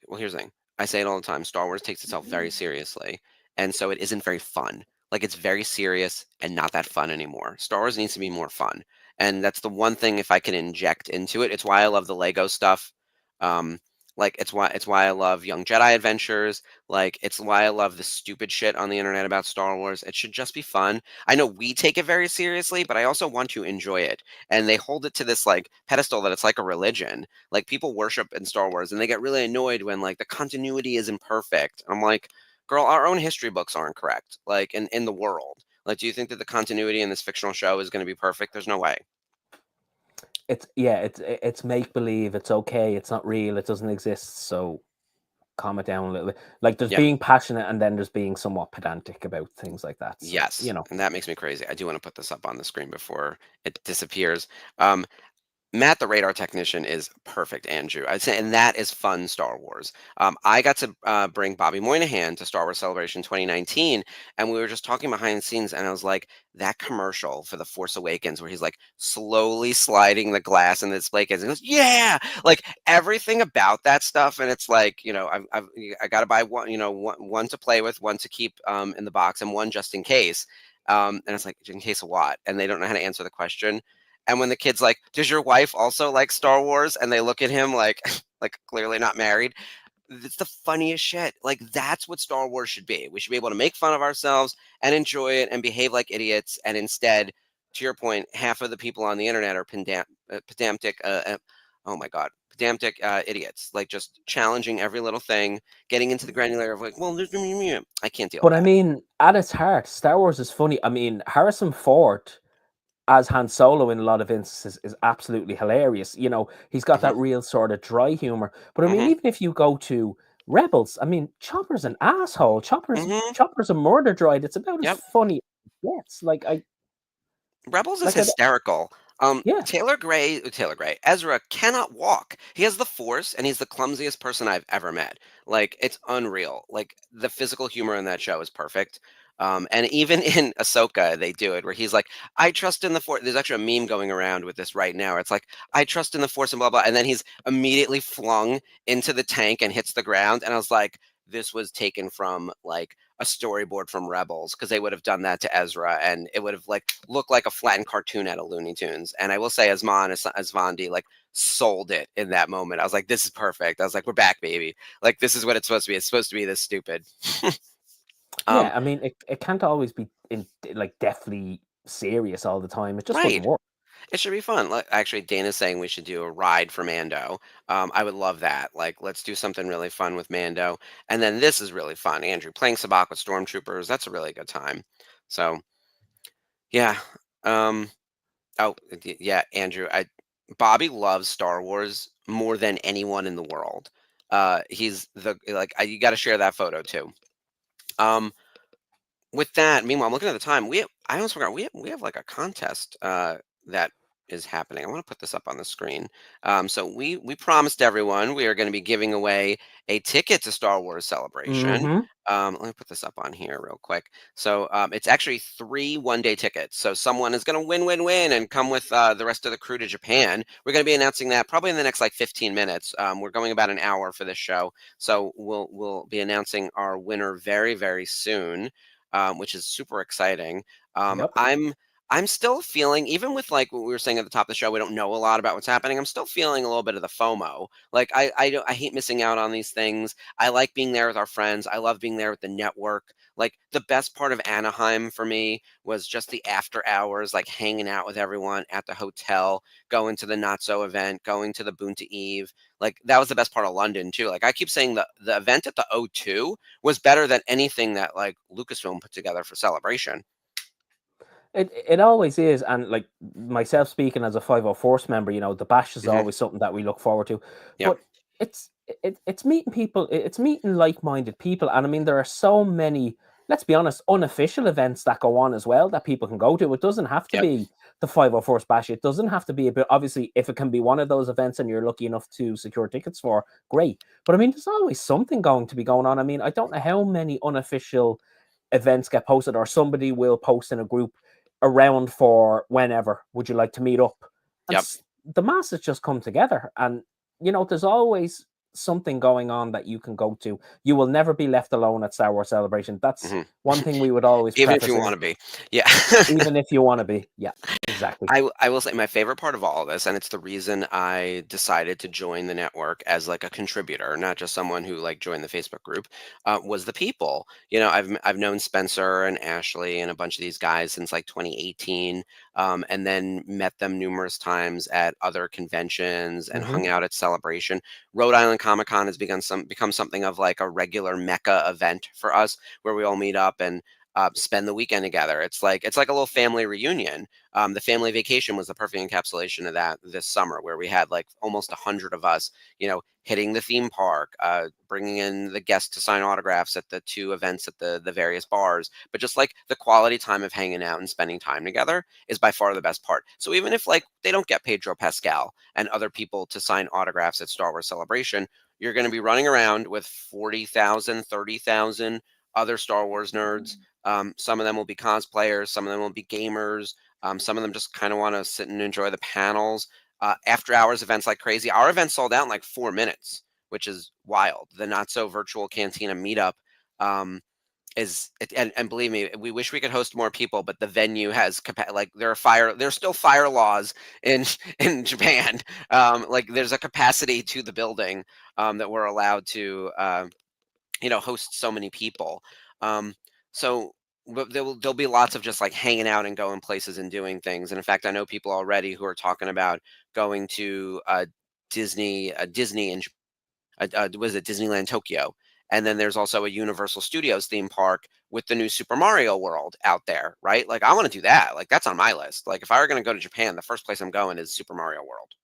well, here's the thing. I say it all the time. Star Wars takes itself very seriously, and so it isn't very fun. Like it's very serious and not that fun anymore. Star Wars needs to be more fun. And that's the one thing if I can inject into it. It's why I love the Lego stuff. Um like it's why I love Young Jedi Adventures. Like it's why I love the stupid shit on the internet about Star Wars. It should just be fun. I know we take it very seriously, but I also want to enjoy it. And they hold it to this like pedestal that it's like a religion. Like people worship in Star Wars and they get really annoyed when like the continuity isn't perfect. I'm like, girl, our own history books aren't correct. Like in the world. Like, do you think that the continuity in this fictional show is going to be perfect? There's no way. It's make believe. It's okay. It's not real. It doesn't exist. So calm it down a little bit. Like there's Yeah. being passionate and then there's being somewhat pedantic about things like that. So Yes. And that makes me crazy. I do want to put this up on the screen before it disappears. Um, Matt, the radar technician, is perfect, Andrew. I'd say, and that is fun Star Wars. I got to bring Bobby Moynihan to Star Wars Celebration 2019, and we were just talking behind the scenes, and I was like, that commercial for The Force Awakens, where he's like slowly sliding the glass in the display case, and he goes, yeah, like everything about that stuff, and it's like, I got to buy one, one to play with, one to keep in the box, and one just in case. And it's like, in case of what? And they don't know how to answer the question. And when the kid's like, "Does your wife also like Star Wars?" and they look at him like, like clearly not married. It's the funniest shit. Like that's what Star Wars should be. We should be able to make fun of ourselves and enjoy it and behave like idiots. And instead, to your point, half of the people on the internet are pedantic. Oh my god, pedantic idiots. Like just challenging every little thing, getting into the granular of like, well, I can't deal with But I that. mean, at its heart, Star Wars is funny. I mean, Harrison Ford as Han Solo in a lot of instances is absolutely hilarious. He's got Hmm. that real sort of dry humor. But I mean, Hmm. even if you go to Rebels, I mean, Chopper's an asshole. Chopper's Hmm. Chopper's a murder droid. It's about as Yep. funny as it gets. Rebels is Like I, hysterical. yeah. Taylor Gray, Ezra cannot walk. He has the Force, and he's the clumsiest person I've ever met. Like it's unreal. Like the physical humor in that show is perfect. And even in Ahsoka, they do it where he's like, "I trust in the Force." There's actually a meme going around with this right now. It's like, "I trust in the Force," and blah blah, and then he's immediately flung into the tank and hits the ground. And I was like, this was taken from like a storyboard from Rebels, because they would have done that to Ezra, and it would have like looked like a flattened cartoon out of Looney Tunes. And I will say, Asvandi like sold it in that moment. I was like, this is perfect. I was like, we're back, baby. Like, this is what it's supposed to be. It's supposed to be this stupid. Yeah, I mean, it can't always be like deathly serious all the time. It just wouldn't Right. work. It should be fun. Like, actually, Dana's saying we should do a ride for Mando. I would love that. Like, let's do something really fun with Mando. And then this is really fun. Andrew playing Sabacc with stormtroopers. That's a really good time. So yeah. Um, oh yeah, Andrew. Bobby loves Star Wars more than anyone in the world. He's the like you got to share that photo too. With that, meanwhile, I'm looking at the time. I almost forgot we have like a contest that is happening. I want to put this up on the screen. So we promised everyone we are going to be giving away a ticket to Star Wars Celebration. Mm-hmm. Let me put this up on here real quick. So it's actually 3 one-day tickets. So someone is going to win and come with the rest of the crew to Japan. We're going to be announcing that probably in the next like 15 minutes. We're going about an hour for this show, so we'll be announcing our winner very, very soon. Which is super exciting. Yep. I'm still feeling, even with like what we were saying at the top of the show, we don't know a lot about what's happening. I'm still feeling a little bit of the FOMO. Like I hate missing out on these things. I like being there with our friends. I love being there with the network. Like the best part of Anaheim for me was just the after hours, like hanging out with everyone at the hotel, going to the Not So event, going to the Boonta Eve. Like that was the best part of London too. Like I keep saying the event at the O2 was better than anything that like Lucasfilm put together for Celebration. It always is, and like myself speaking as a 504th member, the bash is always something that we look forward to. Yeah. But it's meeting people, it's meeting like-minded people, and I mean there are so many, let's be honest, unofficial events that go on as well that people can go to. It doesn't have to Yep. be the 504th bash. It doesn't have to be a bit. Obviously, if it can be one of those events and you're lucky enough to secure tickets for, great. But I mean, there's always something going to be going on. I mean, I don't know how many unofficial events get posted, or somebody will post in a group around for whenever would you like to meet up, and Yep. the masses just come together, and there's always something going on that you can go to. You will never be left alone at Star Wars Celebration. That's one thing we would always even if you want to be. Yeah. Even if you want to be. Yeah, exactly. I will say my favorite part of all of this, and it's the reason I decided to join the network as like a contributor, not just someone who like joined the Facebook group, was the people. I've known Spencer and Ashley and a bunch of these guys since like 2018, and then met them numerous times at other conventions and hung out at Celebration. Rhode Island Comic Con has become something of like a regular Mecca event for us, where we all meet up and spend the weekend together. It's like a little family reunion. The family vacation was the perfect encapsulation of that this summer, where we had like almost 100 of us, hitting the theme park, bringing in the guests to sign autographs at the 2 events at the various bars. But just like the quality time of hanging out and spending time together is by far the best part. So even if like they don't get Pedro Pascal and other people to sign autographs at Star Wars Celebration, you're going to be running around with 40,000, 30,000 other Star Wars nerds. Some of them will be cosplayers, some of them will be gamers, some of them just kind of want to sit and enjoy the panels. After hours events like crazy. Our event sold out in like 4 minutes, which is wild. The Not So virtual Cantina meetup and believe me, we wish we could host more people, but the venue has there's still fire laws in Japan. Like there's a capacity to the building that we're allowed to host so many people. So but there'll be lots of just like hanging out and going places and doing things. And in fact, I know people already who are talking about going to Disney in was it Disneyland Tokyo, and then there's also a Universal Studios theme park with the new Super Mario World out there, right? Like I want to do that. Like that's on my list. Like if I were going to go to Japan, the first place I'm going is Super Mario World.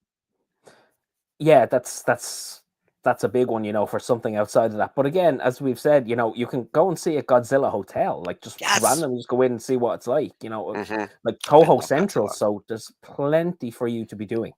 Yeah, that's a big one, for something outside of that. But again, as we've said, you can go and see a Godzilla hotel, like just randomly just go in and see what it's like, like Toho Central. So there's plenty for you to be doing.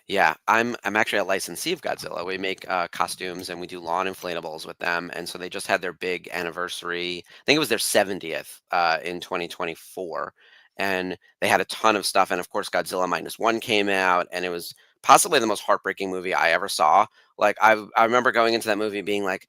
Yeah, I'm actually a licensee of Godzilla. We make costumes and we do lawn inflatables with them. And so they just had their big anniversary. I think it was their 70th in 2024. And they had a ton of stuff. And of course, Godzilla -1 came out, and it was possibly the most heartbreaking movie I ever saw. Like I remember going into that movie being like,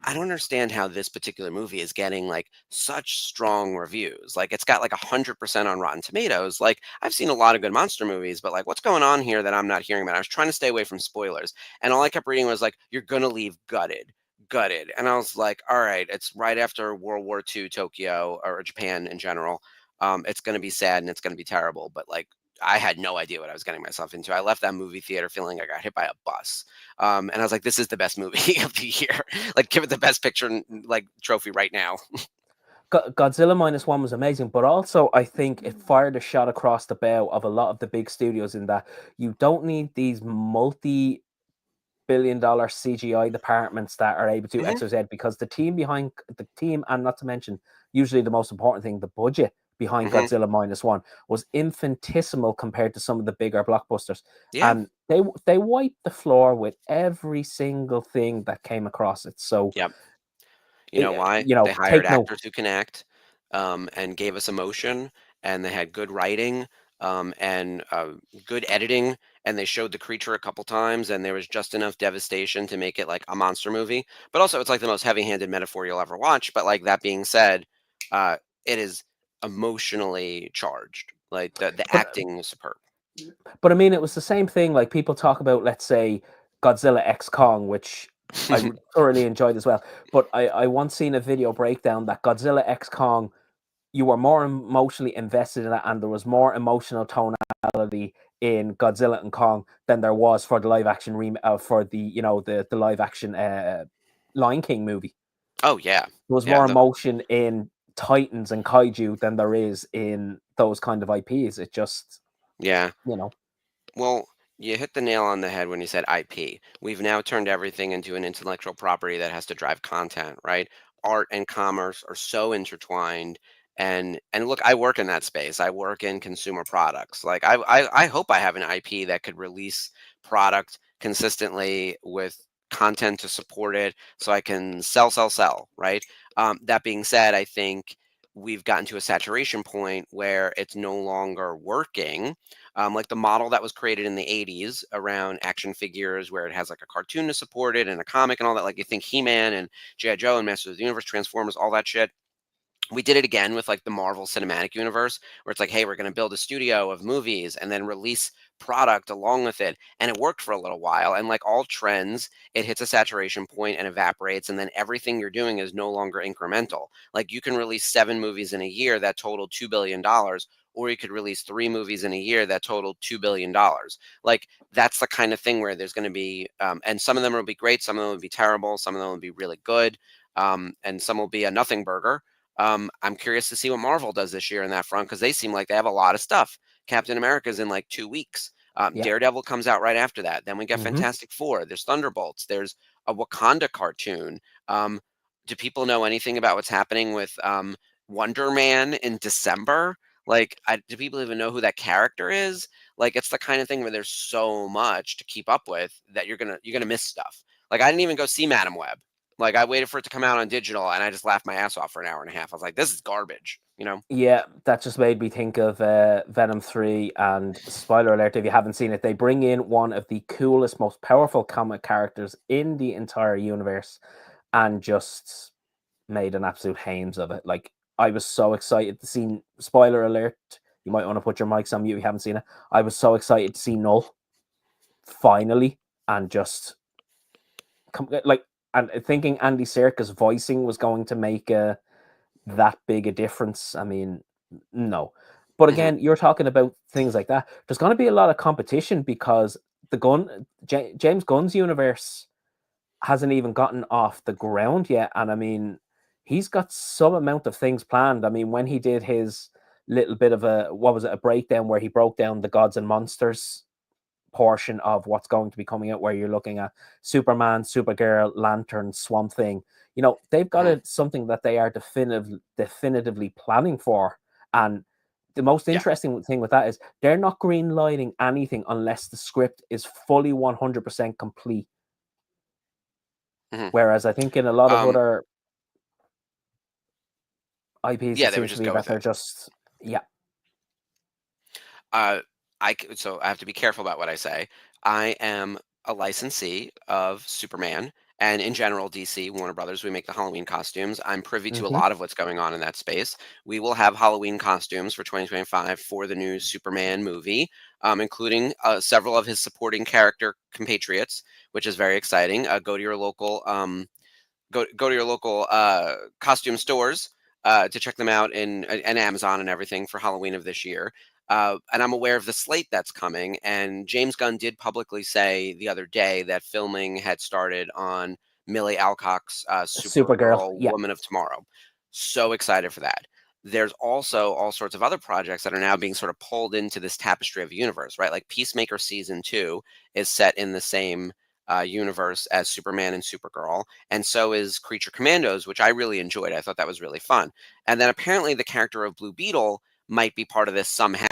I don't understand how this particular movie is getting like such strong reviews. Like it's got like 100% on Rotten Tomatoes. Like I've seen a lot of good monster movies, but like what's going on here that I'm not hearing about? I was trying to stay away from spoilers, and all I kept reading was like, "You're gonna leave gutted, gutted," and I was like, "All right, it's right after World War II Tokyo or Japan in general. It's gonna be sad and it's gonna be terrible." But like I had no idea what I was getting myself into. I left that movie theater feeling like I got hit by a bus. And I was like, this is the best movie of the year. Like, give it the best picture like trophy right now. Godzilla minus one was amazing, but also I think it fired a shot across the bow of a lot of the big studios in that you don't need these multi-billion-dollar CGI departments that are able to do Mhm. X or Z, because the team behind the team, and not to mention usually the most important thing, the budget behind Mhm. Godzilla minus one was infinitesimal compared to some of the bigger blockbusters, Yeah. and they wiped the floor with every single thing that came across it. So Yep. You know why? They hired take note. actors who can act, and gave us emotion, and they had good writing, and good editing, and they showed the creature a couple times, and there was just enough devastation to make it like a monster movie. But also, it's like the most heavy-handed metaphor you'll ever watch. But like that being said, uh, it is emotionally charged. Like the But acting is superb. But I mean, it was the same thing. Like people talk about, let's say, Godzilla X Kong, which I thoroughly enjoyed as well. But I once seen a video breakdown that Godzilla X Kong, you were more emotionally invested in it, and there was more emotional tonality in Godzilla and Kong than there was for the live action for the the live action Lion King movie. Oh yeah, There was yeah. more emotion in Titans and Kaiju than there is in those kind of IPs. It just, Yeah. you know. Well, you hit the nail on the head when you said IP. We've now turned everything into an intellectual property that has to drive content, right? Art and commerce are so intertwined. And look, I work in that space. I work in consumer products. Like I hope I have an IP that could release product consistently with content to support it so I can sell, right? That being said, I think we've gotten to a saturation point where it's no longer working, like the model that was created in the 80s around action figures where it has like a cartoon to support it and a comic and all that. Like you think He-Man and G.I. Joe and Masters of the Universe, Transformers, all that shit. We did it again with like the Marvel Cinematic Universe, where it's like, hey, we're going to build a studio of movies and then release product along with it. And it worked for a little while. And like all trends, it hits a saturation point and evaporates. And then everything you're doing is no longer incremental. Like you can release 7 movies in a year that total $2 billion, or you could release 3 movies in a year that total $2 billion. Like that's the kind of thing where there's going to be, and some of them will be great, some of them will be terrible, some of them will be really good, and some will be a nothing burger. I'm curious to see what Marvel does this year in that front because they seem like they have a lot of stuff. Captain America's in like 2 weeks. Yeah. Daredevil comes out right after that. Then we get Mhm. Fantastic Four. There's Thunderbolts. There's a Wakanda cartoon. Um, do people know anything about what's happening with Wonder Man in December? Like, do people even know who that character is? Like, it's the kind of thing where there's so much to keep up with that you're gonna miss stuff. Like, I didn't even go see Madam Web. Like, I waited for it to come out on digital, and I just laughed my ass off for an hour and a half. I was like, "This is garbage," you know? Yeah, that just made me think of Venom 3. And spoiler alert, if you haven't seen it, they bring in one of the coolest, most powerful comic characters in the entire universe and just made an absolute hames of it. Like, I was so excited to see, spoiler alert, you might want to put your mics on mute if you haven't seen it. I was so excited to see Null finally, and just like, and thinking Andy Serkis voicing was going to make that big a difference. I mean, no. But Mhm. again, you're talking about things like that. There's going to be a lot of competition because James Gunn's universe hasn't even gotten off the ground yet. And I mean, he's got some amount of things planned. I mean, when he did his little bit of a breakdown where he broke down the gods and monsters portion of what's going to be coming out, where you're looking at Superman, Supergirl, Lantern, Swamp Thing. They've got Mhm. something that they are definitively planning for. And the most Yeah. interesting thing with that is they're not green lighting anything unless the script is fully 100% complete. Mhm. Whereas I think in a lot of Um, other IPs, yeah, it they would seems to just be go that with they're it. just, yeah. Uh, so I have to be careful about what I say. I am a licensee of Superman and in general, DC, Warner Brothers, we make the Halloween costumes. I'm privy to a Mm-hmm. lot of what's going on in that space. We will have Halloween costumes for 2025 for the new Superman movie, including several of his supporting character compatriots, which is very exciting. Go to your local go to your local costume stores to check them out and Amazon and everything for Halloween of this year. And I'm aware of the slate that's coming. And James Gunn did publicly say the other day that filming had started on Millie Alcock's Supergirl. Supergirl Yeah. Woman of Tomorrow. So excited for that. There's also all sorts of other projects that are now being sort of pulled into this tapestry of a universe, right? Like Peacemaker season 2 is set in the same universe as Superman and Supergirl, and so is Creature Commandos, which I really enjoyed. I thought that was really fun. And then apparently the character of Blue Beetle might be part of this somehow.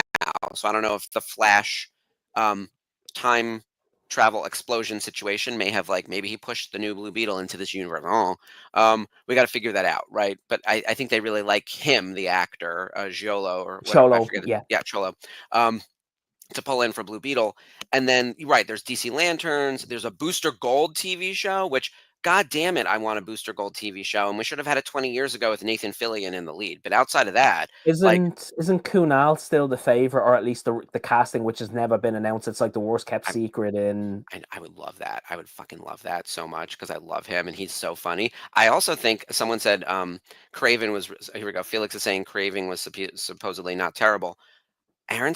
So I don't know if the Flash um, time travel explosion situation may have like maybe he pushed the new Blue Beetle into this universe. Oh, we got to figure that out, right? But I think they really like him, the actor, Giolo or whatever. I Cholo. forget. Yeah. Yeah, Cholo. Um, to pull in for Blue Beetle. And then right, there's DC Lanterns, there's a Booster Gold TV show, which god damn it, I want a Booster Gold TV show. And we should have had it 20 years ago with Nathan Fillion in the lead. But outside of that, like Isn't Kunal still the favorite, or at least the casting, which has never been announced? It's like the worst kept I, secret in. I would love that. I would fucking love that so much because I love him and he's so funny. I also think someone said Craven was here we go. Felix is saying Craving was supposedly not terrible. Aaron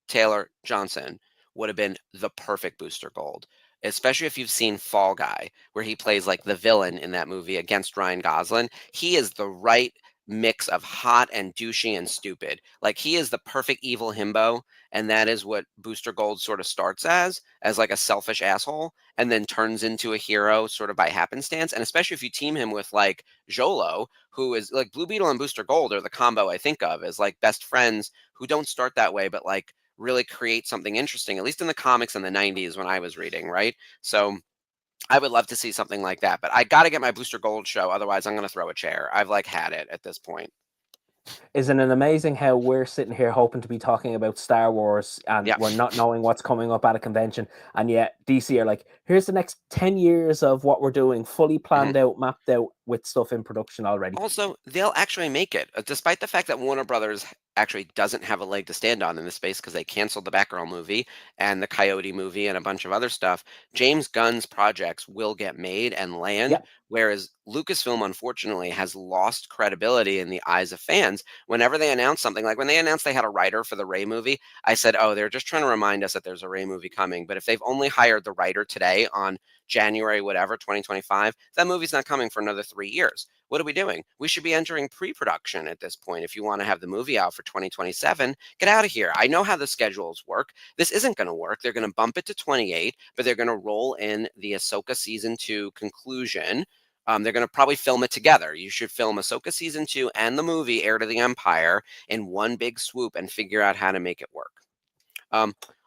Taylor Johnson would have been the perfect Booster Gold, especially if you've seen Fall Guy, where he plays like the villain in that movie against Ryan Gosling. He is the right mix of hot and douchey and stupid. Like he is the perfect evil himbo, and that is what Booster Gold sort of starts as like a selfish asshole, and then turns into a hero sort of by happenstance. And especially if you team him with like Jolo, who is like Blue Beetle and Booster Gold are the combo I think of as like best friends who don't start that way, but like really create something interesting, at least in the comics in the 90s when I was reading, right? So I would love to see something like that, but I got to get my Booster Gold show. Otherwise, I'm going to throw a chair. I've like had it at this point. Isn't it amazing how we're sitting here hoping to be talking about Star Wars and Yeah. we're not knowing what's coming up at a convention, and yet DC are like, here's the next 10 years of what we're doing, fully planned out, mapped out with stuff in production already. Also, they'll actually make it, despite the fact that Warner Brothers actually doesn't have a leg to stand on in this space because they canceled the Batgirl movie and the Coyote movie and a bunch of other stuff. James Gunn's projects will get made and land, Yeah. whereas Lucasfilm, unfortunately, has lost credibility in the eyes of fans. Whenever they announce something, like when they announced they had a writer for the Rey movie, I said, oh, they're just trying to remind us that there's a Rey movie coming. But if they've only hired the writer today on January, whatever, 2025, that movie's not coming for another 3 years. What are we doing? We should be entering pre-production at this point. If you want to have the movie out for 2027, get out of here. I know how the schedules work. This isn't going to work. They're going to bump it to 28, but they're going to roll in the Ahsoka season 2 conclusion. They're going to probably film it together. You should film Ahsoka season 2 and the movie Heir to the Empire in one big swoop and figure out how to make it work.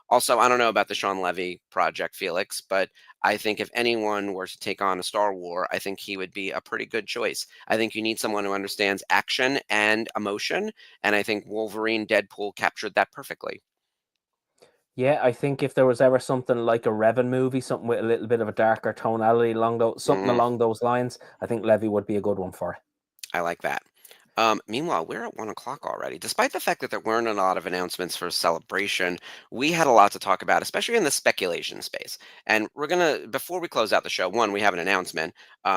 Also, I don't know about the Sean Levy project, Felix, but I think if anyone were to take on a Star War, I think he would be a pretty good choice. I think you need someone who understands action and emotion, and I think Wolverine Deadpool captured that perfectly. Yeah, I think if there was ever something like a Revan movie, something with a little bit of a darker tonality along those lines, I think Levy would be a good one for it. I like that. Meanwhile, we're at 1 o'clock already. Despite the fact that there weren't a lot of announcements for Celebration, we had a lot to talk about, especially in the speculation space. And we're going to, before we close out the show, one, we have an announcement.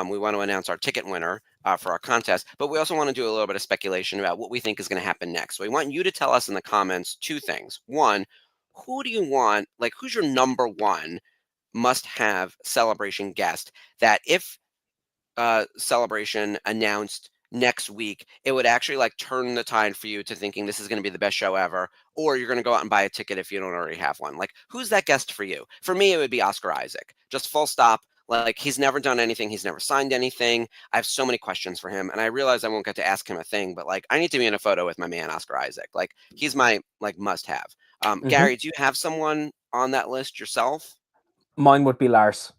We want to announce our ticket winner for our contest, but we also want to do a little bit of speculation about what we think is going to happen next. We want you to tell us in the comments two things. One, who do you want, like, who's your number one must have Celebration guest that if Celebration announced next week, it would actually like turn the tide for you to thinking this is going to be the best show ever, or you're going to go out and buy a ticket if you don't already have one. Like, who's that guest for you? For me, it would be Oscar Isaac. Just full stop. Like, he's never done anything. He's never signed anything. I have so many questions for him, and I realize I won't get to ask him a thing, but like, I need to be in a photo with my man Oscar Isaac. Like, he's my like must have. Gary, do you have someone on that list yourself? Mine would be Lars.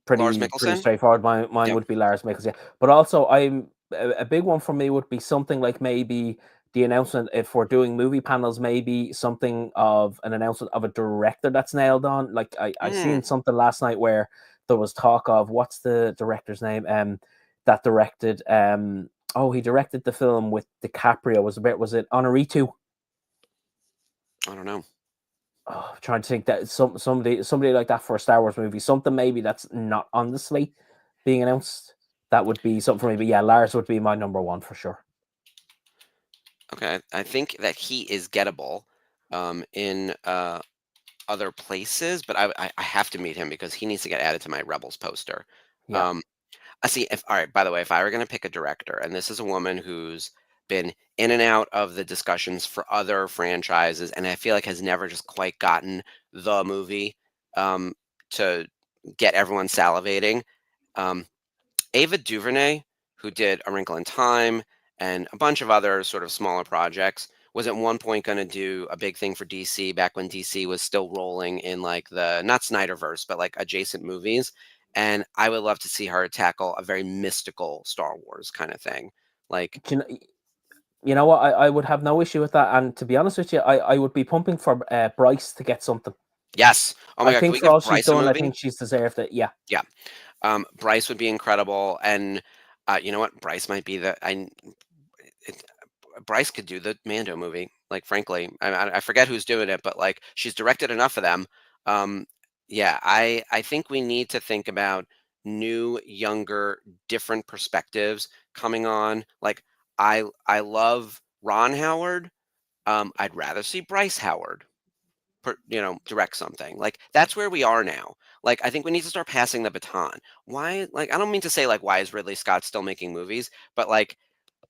Lars Pretty Mikkelsen? straightforward. Mine Yep. would be Lars Mikkelsen. Yeah. But also, a big one for me would be something like maybe the announcement, if we're doing movie panels, maybe something of an announcement of a director that's nailed on. Like I seen something last night where there was talk of, what's the director's name? That directed he directed the film with DiCaprio. Was it Honorito? I don't know. Oh, I'm trying to think that somebody like that for a Star Wars movie, something maybe that's not on the slate being announced. That would be something for me. But yeah, Lars would be my number one for sure. Okay, I think that he is gettable in other places, but I have to meet him because he needs to get added to my Rebels poster. Yeah. I see. If all right, by the way, if I were going to pick a director, and this is a woman who's been in and out of the discussions for other franchises, and I feel like has never just quite gotten the movie to get everyone salivating. Um, Ava DuVernay, who did A Wrinkle in Time and a bunch of other sort of smaller projects, was at one point going to do a big thing for DC back when DC was still rolling in like the, not Snyderverse, but like adjacent movies. And I would love to see her tackle a very mystical Star Wars kind of thing. Like, you know what? I would have no issue with that. And to be honest with you, I would be pumping for Bryce to get something. yes. Oh my I God. Can think we for give all she's Bryce a done, I movie? think she's deserved it. Yeah. Yeah. Bryce would be incredible. And you know what? Bryce might be Bryce could do the Mando movie. Like, frankly, I forget who's doing it, but like, she's directed enough of them. Yeah, I think we need to think about new, younger, different perspectives coming on. Like, I love Ron Howard. I'd rather see Bryce Howard, direct something. Like, that's where we are now. Like, I think we need to start passing the baton. Why? Like, I don't mean to say like, why is Ridley Scott still making movies, but like,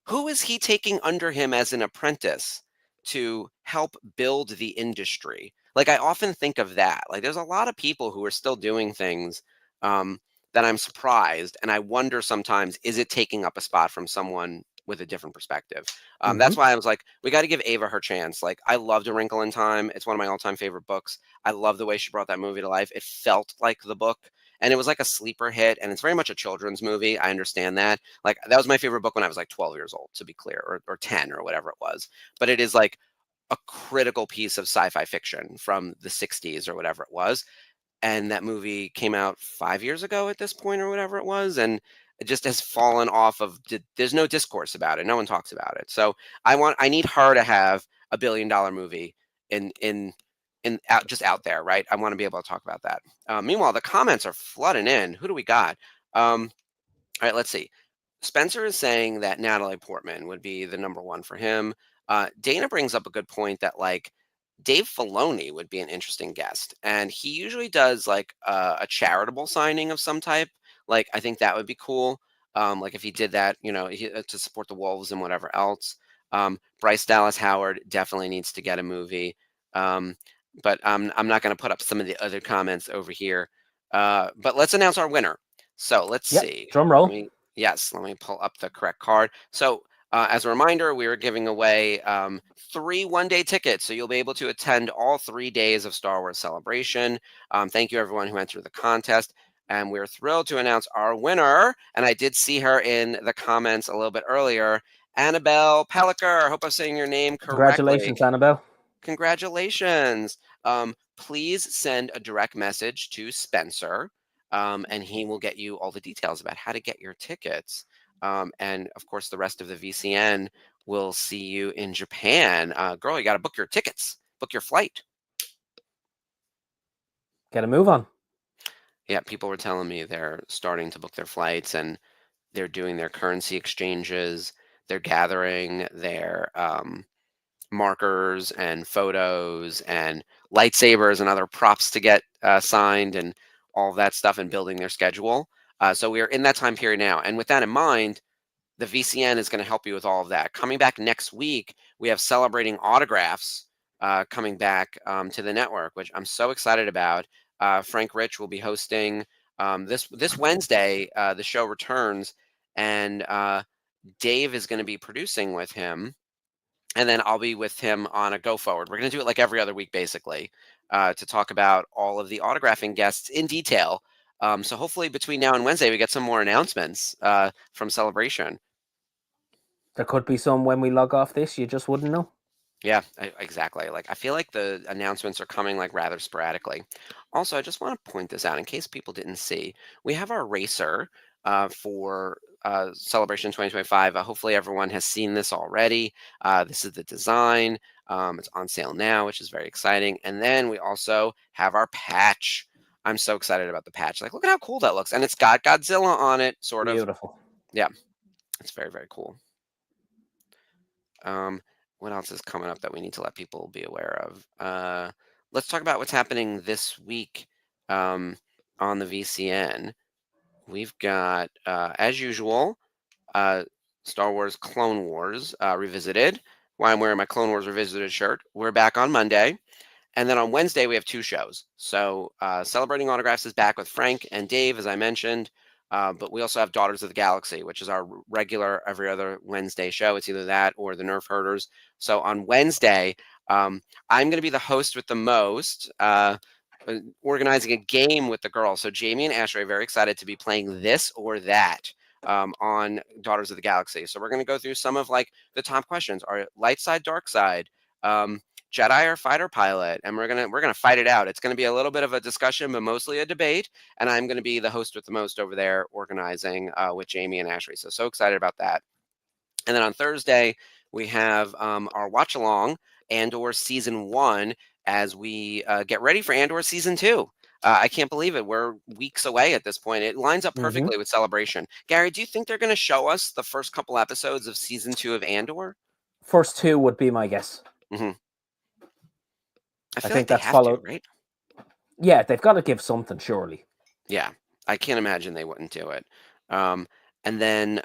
who is he taking under him as an apprentice to help build the industry? Like, I often think of that. Like, there's a lot of people who are still doing things that I'm surprised, and I wonder sometimes, is it taking up a spot from someone with a different perspective? That's why I was like, we got to give Ava her chance. Like, I loved A Wrinkle in Time. It's one of my all-time favorite books. I love the way she brought that movie to life. It felt like the book, and it was like a sleeper hit, and it's very much a children's movie. I understand that. Like, that was my favorite book when I was like 12 years old, to be clear, or 10 or whatever it was. But it is like a critical piece of sci-fi fiction from the 60s or whatever it was. And that movie came out 5 years ago at this point or whatever it was. And it just has fallen off of, there's no discourse about it. No one talks about it. So I need her to have $1 billion movie just out there, right? I want to be able to talk about that. Meanwhile, the comments are flooding in. Who do we got? All right, let's see. Spencer is saying that Natalie Portman would be the number one for him. Dana brings up a good point that like Dave Filoni would be an interesting guest, and he usually does like a charitable signing of some type. Like, I think that would be cool. Like if he did that, to support the Wolves and whatever else. Bryce Dallas Howard definitely needs to get a movie. But I'm not going to put up some of the other comments over here. But let's announce our winner. So let's see. Drum roll. Let me pull up the correct card. So as a reminder, we are giving away 3 one-day tickets. So you'll be able to attend all 3 days of Star Wars Celebration. Thank you, everyone who entered the contest. And we're thrilled to announce our winner. And I did see her in the comments a little bit earlier. Annabelle Pellicker. I hope I'm saying your name correctly. Congratulations, Annabelle. Congratulations. Please send a direct message to Spencer, and he will get you all the details about how to get your tickets. And of course, the rest of the VCN will see you in Japan. Girl, you got to book your tickets, book your flight. Get a move on. Yeah, people were telling me they're starting to book their flights and they're doing their currency exchanges. They're gathering their markers and photos and lightsabers and other props to get signed and all of that stuff and building their schedule. So we are in that time period now. And with that in mind, the VCN is going to help you with all of that. Coming back next week, we have Celebrating Autographs coming back to the network, which I'm so excited about. Frank Rich will be hosting this Wednesday. The show returns, and Dave is going to be producing with him. And then I'll be with him on a go forward. We're going to do it like every other week, basically, to talk about all of the autographing guests in detail. So hopefully between now and Wednesday, we get some more announcements from Celebration. There could be some when we log off this, you just wouldn't know. Yeah, exactly. Like I feel like the announcements are coming like rather sporadically. Also, I just want to point this out in case people didn't see. We have our racer for Celebration 2025. Hopefully, everyone has seen this already. This is the design. It's on sale now, which is very exciting. And then we also have our patch. I'm so excited about the patch. Like, look at how cool that looks, and it's got Godzilla on it, sort of. Beautiful. Yeah, it's very, very cool. What else is coming up that we need to let people be aware of? Let's talk about what's happening this week on the VCN. We've got, as usual, Star Wars Clone Wars Revisited. Why I'm wearing my Clone Wars Revisited shirt. We're back on Monday. And then on Wednesday, we have 2 shows. So Celebrating Autographs is back with Frank and Dave, as I mentioned. But we also have Daughters of the Galaxy, which is our regular every other Wednesday show. It's either that or the Nerf Herders. So on Wednesday, I'm going to be the host with the most, organizing a game with the girls. So Jamie and Ashley are very excited to be playing this or that on Daughters of the Galaxy. So we're going to go through some of like the top questions: are light side, dark side, Jedi or fighter pilot, and we're gonna fight it out. It's gonna be a little bit of a discussion, but mostly a debate. And I'm gonna be the host with the most over there, organizing with Jamie and Ashley. So excited about that. And then on Thursday we have our watch along Andor season 1 as we get ready for Andor season 2. I can't believe it. We're weeks away at this point. It lines up perfectly with Celebration. Gary, do you think they're going to show us the first couple episodes of season 2 of Andor? First 2 would be my guess. Mm-hmm. I think like that's followed. right? Yeah, they've got to give something, surely. Yeah, I can't imagine they wouldn't do it. And then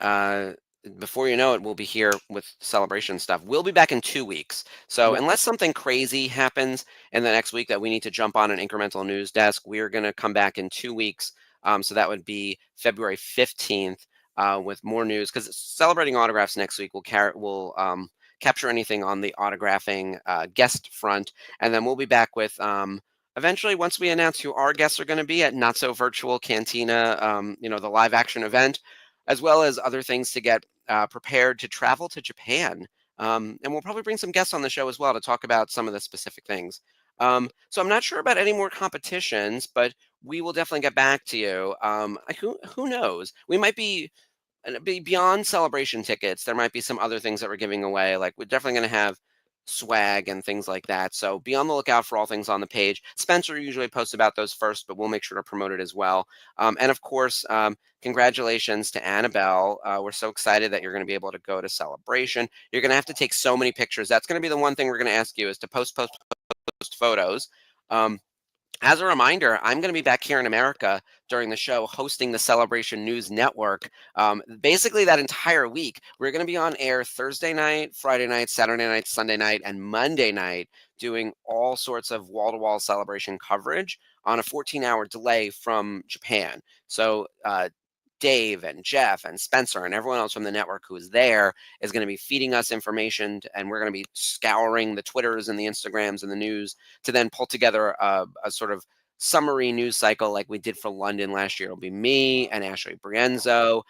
before you know it, we'll be here with Celebration stuff. We'll be back in 2 weeks. So unless something crazy happens in the next week that we need to jump on an incremental news desk, we're going to come back in 2 weeks. So that would be February 15th with more news, because Celebrating Autographs next week will capture anything on the autographing guest front. And then we'll be back with eventually, once we announce who our guests are going to be at Not So Virtual Cantina, the live action event, as well as other things to get prepared to travel to Japan. And we'll probably bring some guests on the show as well to talk about some of the specific things. So I'm not sure about any more competitions, but we will definitely get back to you. Who knows? We might be beyond Celebration tickets. There might be some other things that we're giving away. Like, we're definitely going to have swag and things like that. So be on the lookout for all things on the page. Spencer usually posts about those first, but we'll make sure to promote it as well. And of course, congratulations to Annabelle. We're so excited that you're going to be able to go to Celebration. You're going to have to take so many pictures. That's going to be the one thing we're going to ask you, is to post photos. As a reminder, I'm going to be back here in America during the show hosting the Celebration News Network. Basically, that entire week, we're going to be on air Thursday night, Friday night, Saturday night, Sunday night, and Monday night, doing all sorts of wall-to-wall Celebration coverage on a 14-hour delay from Japan. So Dave and Jeff and Spencer and everyone else from the network who is there is going to be feeding us information, and we're going to be scouring the Twitters and the Instagrams and the news to then pull together a sort of summary news cycle like we did for London last year. It'll be me and Ashley Brienzo.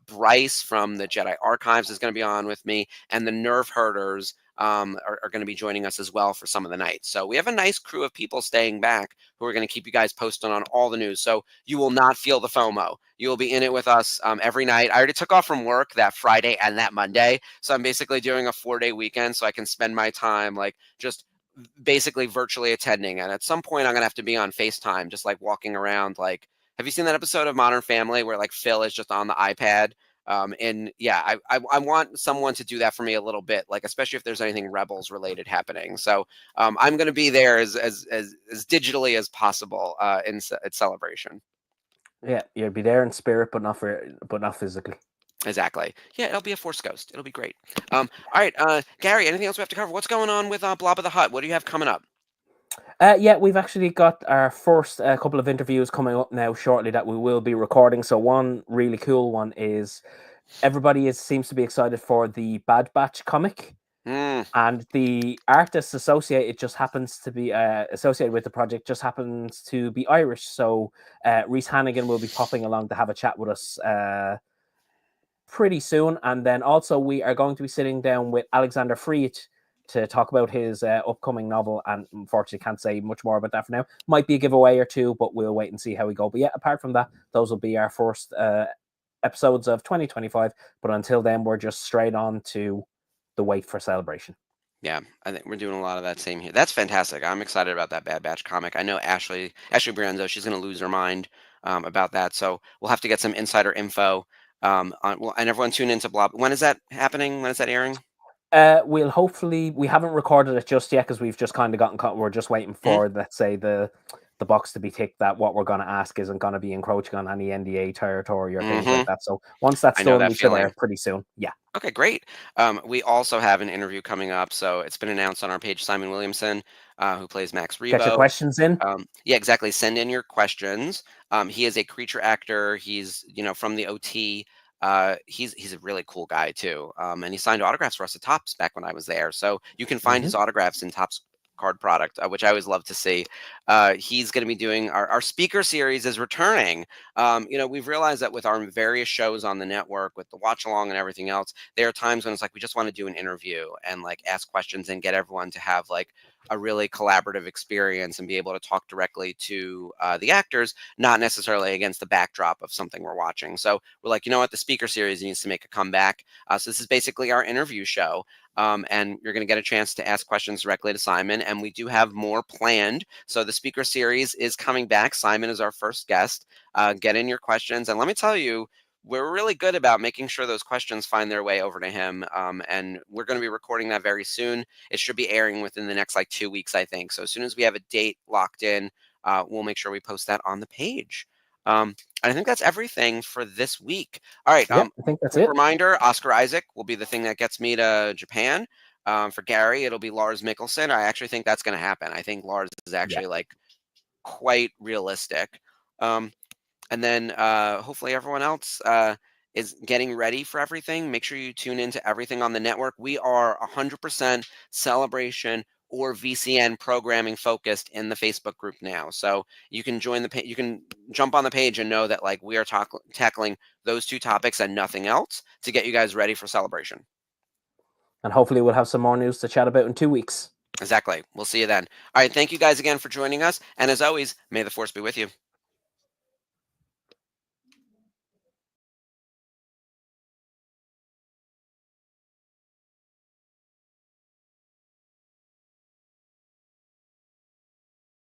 Bryce from the Jedi Archives is going to be on with me, and the Nerf Herders are going to be joining us as well for some of the nights. So we have a nice crew of people staying back who are going to keep you guys posted on all the news. So you will not feel the FOMO. You will be in it with us every night. I already took off from work that Friday and that Monday. So I'm basically doing a 4-day weekend so I can spend my time like just basically virtually attending. And at some point I'm going to have to be on FaceTime, just like walking around. Like, have you seen that episode of Modern Family where like Phil is just on the iPad? And yeah, I want someone to do that for me a little bit, like especially if there's anything Rebels related happening. So I'm going to be there as digitally as possible at Celebration. Yeah, you'll be there in spirit, but not physically. Exactly. Yeah, it'll be a Force Ghost. It'll be great. All right, Gary, anything else we have to cover? What's going on with Blob of the Hutt? What do you have coming up? Yeah, we've actually got our first couple of interviews coming up now shortly that we will be recording. So one really cool one is everybody seems to be excited for the Bad Batch comic. And the artist associated just happens to be associated with the project just happens to be Irish. So Rhys Hannigan will be popping along to have a chat with us pretty soon. And then also we are going to be sitting down with Alexander Fried to talk about his upcoming novel, and unfortunately can't say much more about that for now. Might be a giveaway or two, but we'll wait and see how we go. But yeah, apart from that, those will be our first episodes of 2025. But until then, we're just straight on to the wait for Celebration. Yeah, I think we're doing a lot of that same here. That's fantastic. I'm excited about that Bad Batch comic. I know Ashley Brienzo, she's going to lose her mind about that. So we'll have to get some insider info. And everyone tune into Blob. When is that happening? When is that airing? We'll hopefully, we haven't recorded it just yet because we've just kind of gotten caught. We're just waiting for, let's say, the box to be ticked that what we're going to ask isn't going to be encroaching on any NDA territory or things like that. So once that's done, we should air pretty soon. Yeah. Okay, great. We also have an interview coming up. So it's been announced on our page, Simon Williamson, who plays Max Rebo. Get your questions in. Yeah, exactly. Send in your questions. He is a creature actor. He's, from the OT. He's a really cool guy too. And he signed autographs for us at Topps back when I was there. So you can find his autographs in Topps card product, which I always love to see. He's going to be doing our speaker series is returning. We've realized that with our various shows on the network, with the watch along and everything else, there are times when it's like we just want to do an interview and like ask questions and get everyone to have like a really collaborative experience and be able to talk directly to the actors, not necessarily against the backdrop of something we're watching. So we're like, you know what, the speaker series needs to make a comeback. So this is basically our interview show. And you're going to get a chance to ask questions directly to Simon. And we do have more planned. So the speaker series is coming back. Simon is our first guest. Get in your questions. And let me tell you, we're really good about making sure those questions find their way over to him. And we're going to be recording that very soon. It should be airing within the next 2 weeks, I think. So as soon as we have a date locked in, we'll make sure we post that on the page. I think that's everything for this week. All right. I think that's quick it. Reminder, Oscar Isaac will be the thing that gets me to Japan. For Gary, it'll be Lars Mikkelsen. I actually think that's going to happen. I think Lars is actually quite realistic. And then hopefully everyone else is getting ready for everything. Make sure you tune into everything on the network. We are 100% Celebration or VCN programming focused in the Facebook group now. So you can join the you can jump on the page and know that we are tackling those two topics and nothing else to get you guys ready for Celebration. And hopefully we'll have some more news to chat about in 2 weeks. Exactly. We'll see you then. All right. Thank you guys again for joining us. And as always, may the force be with you.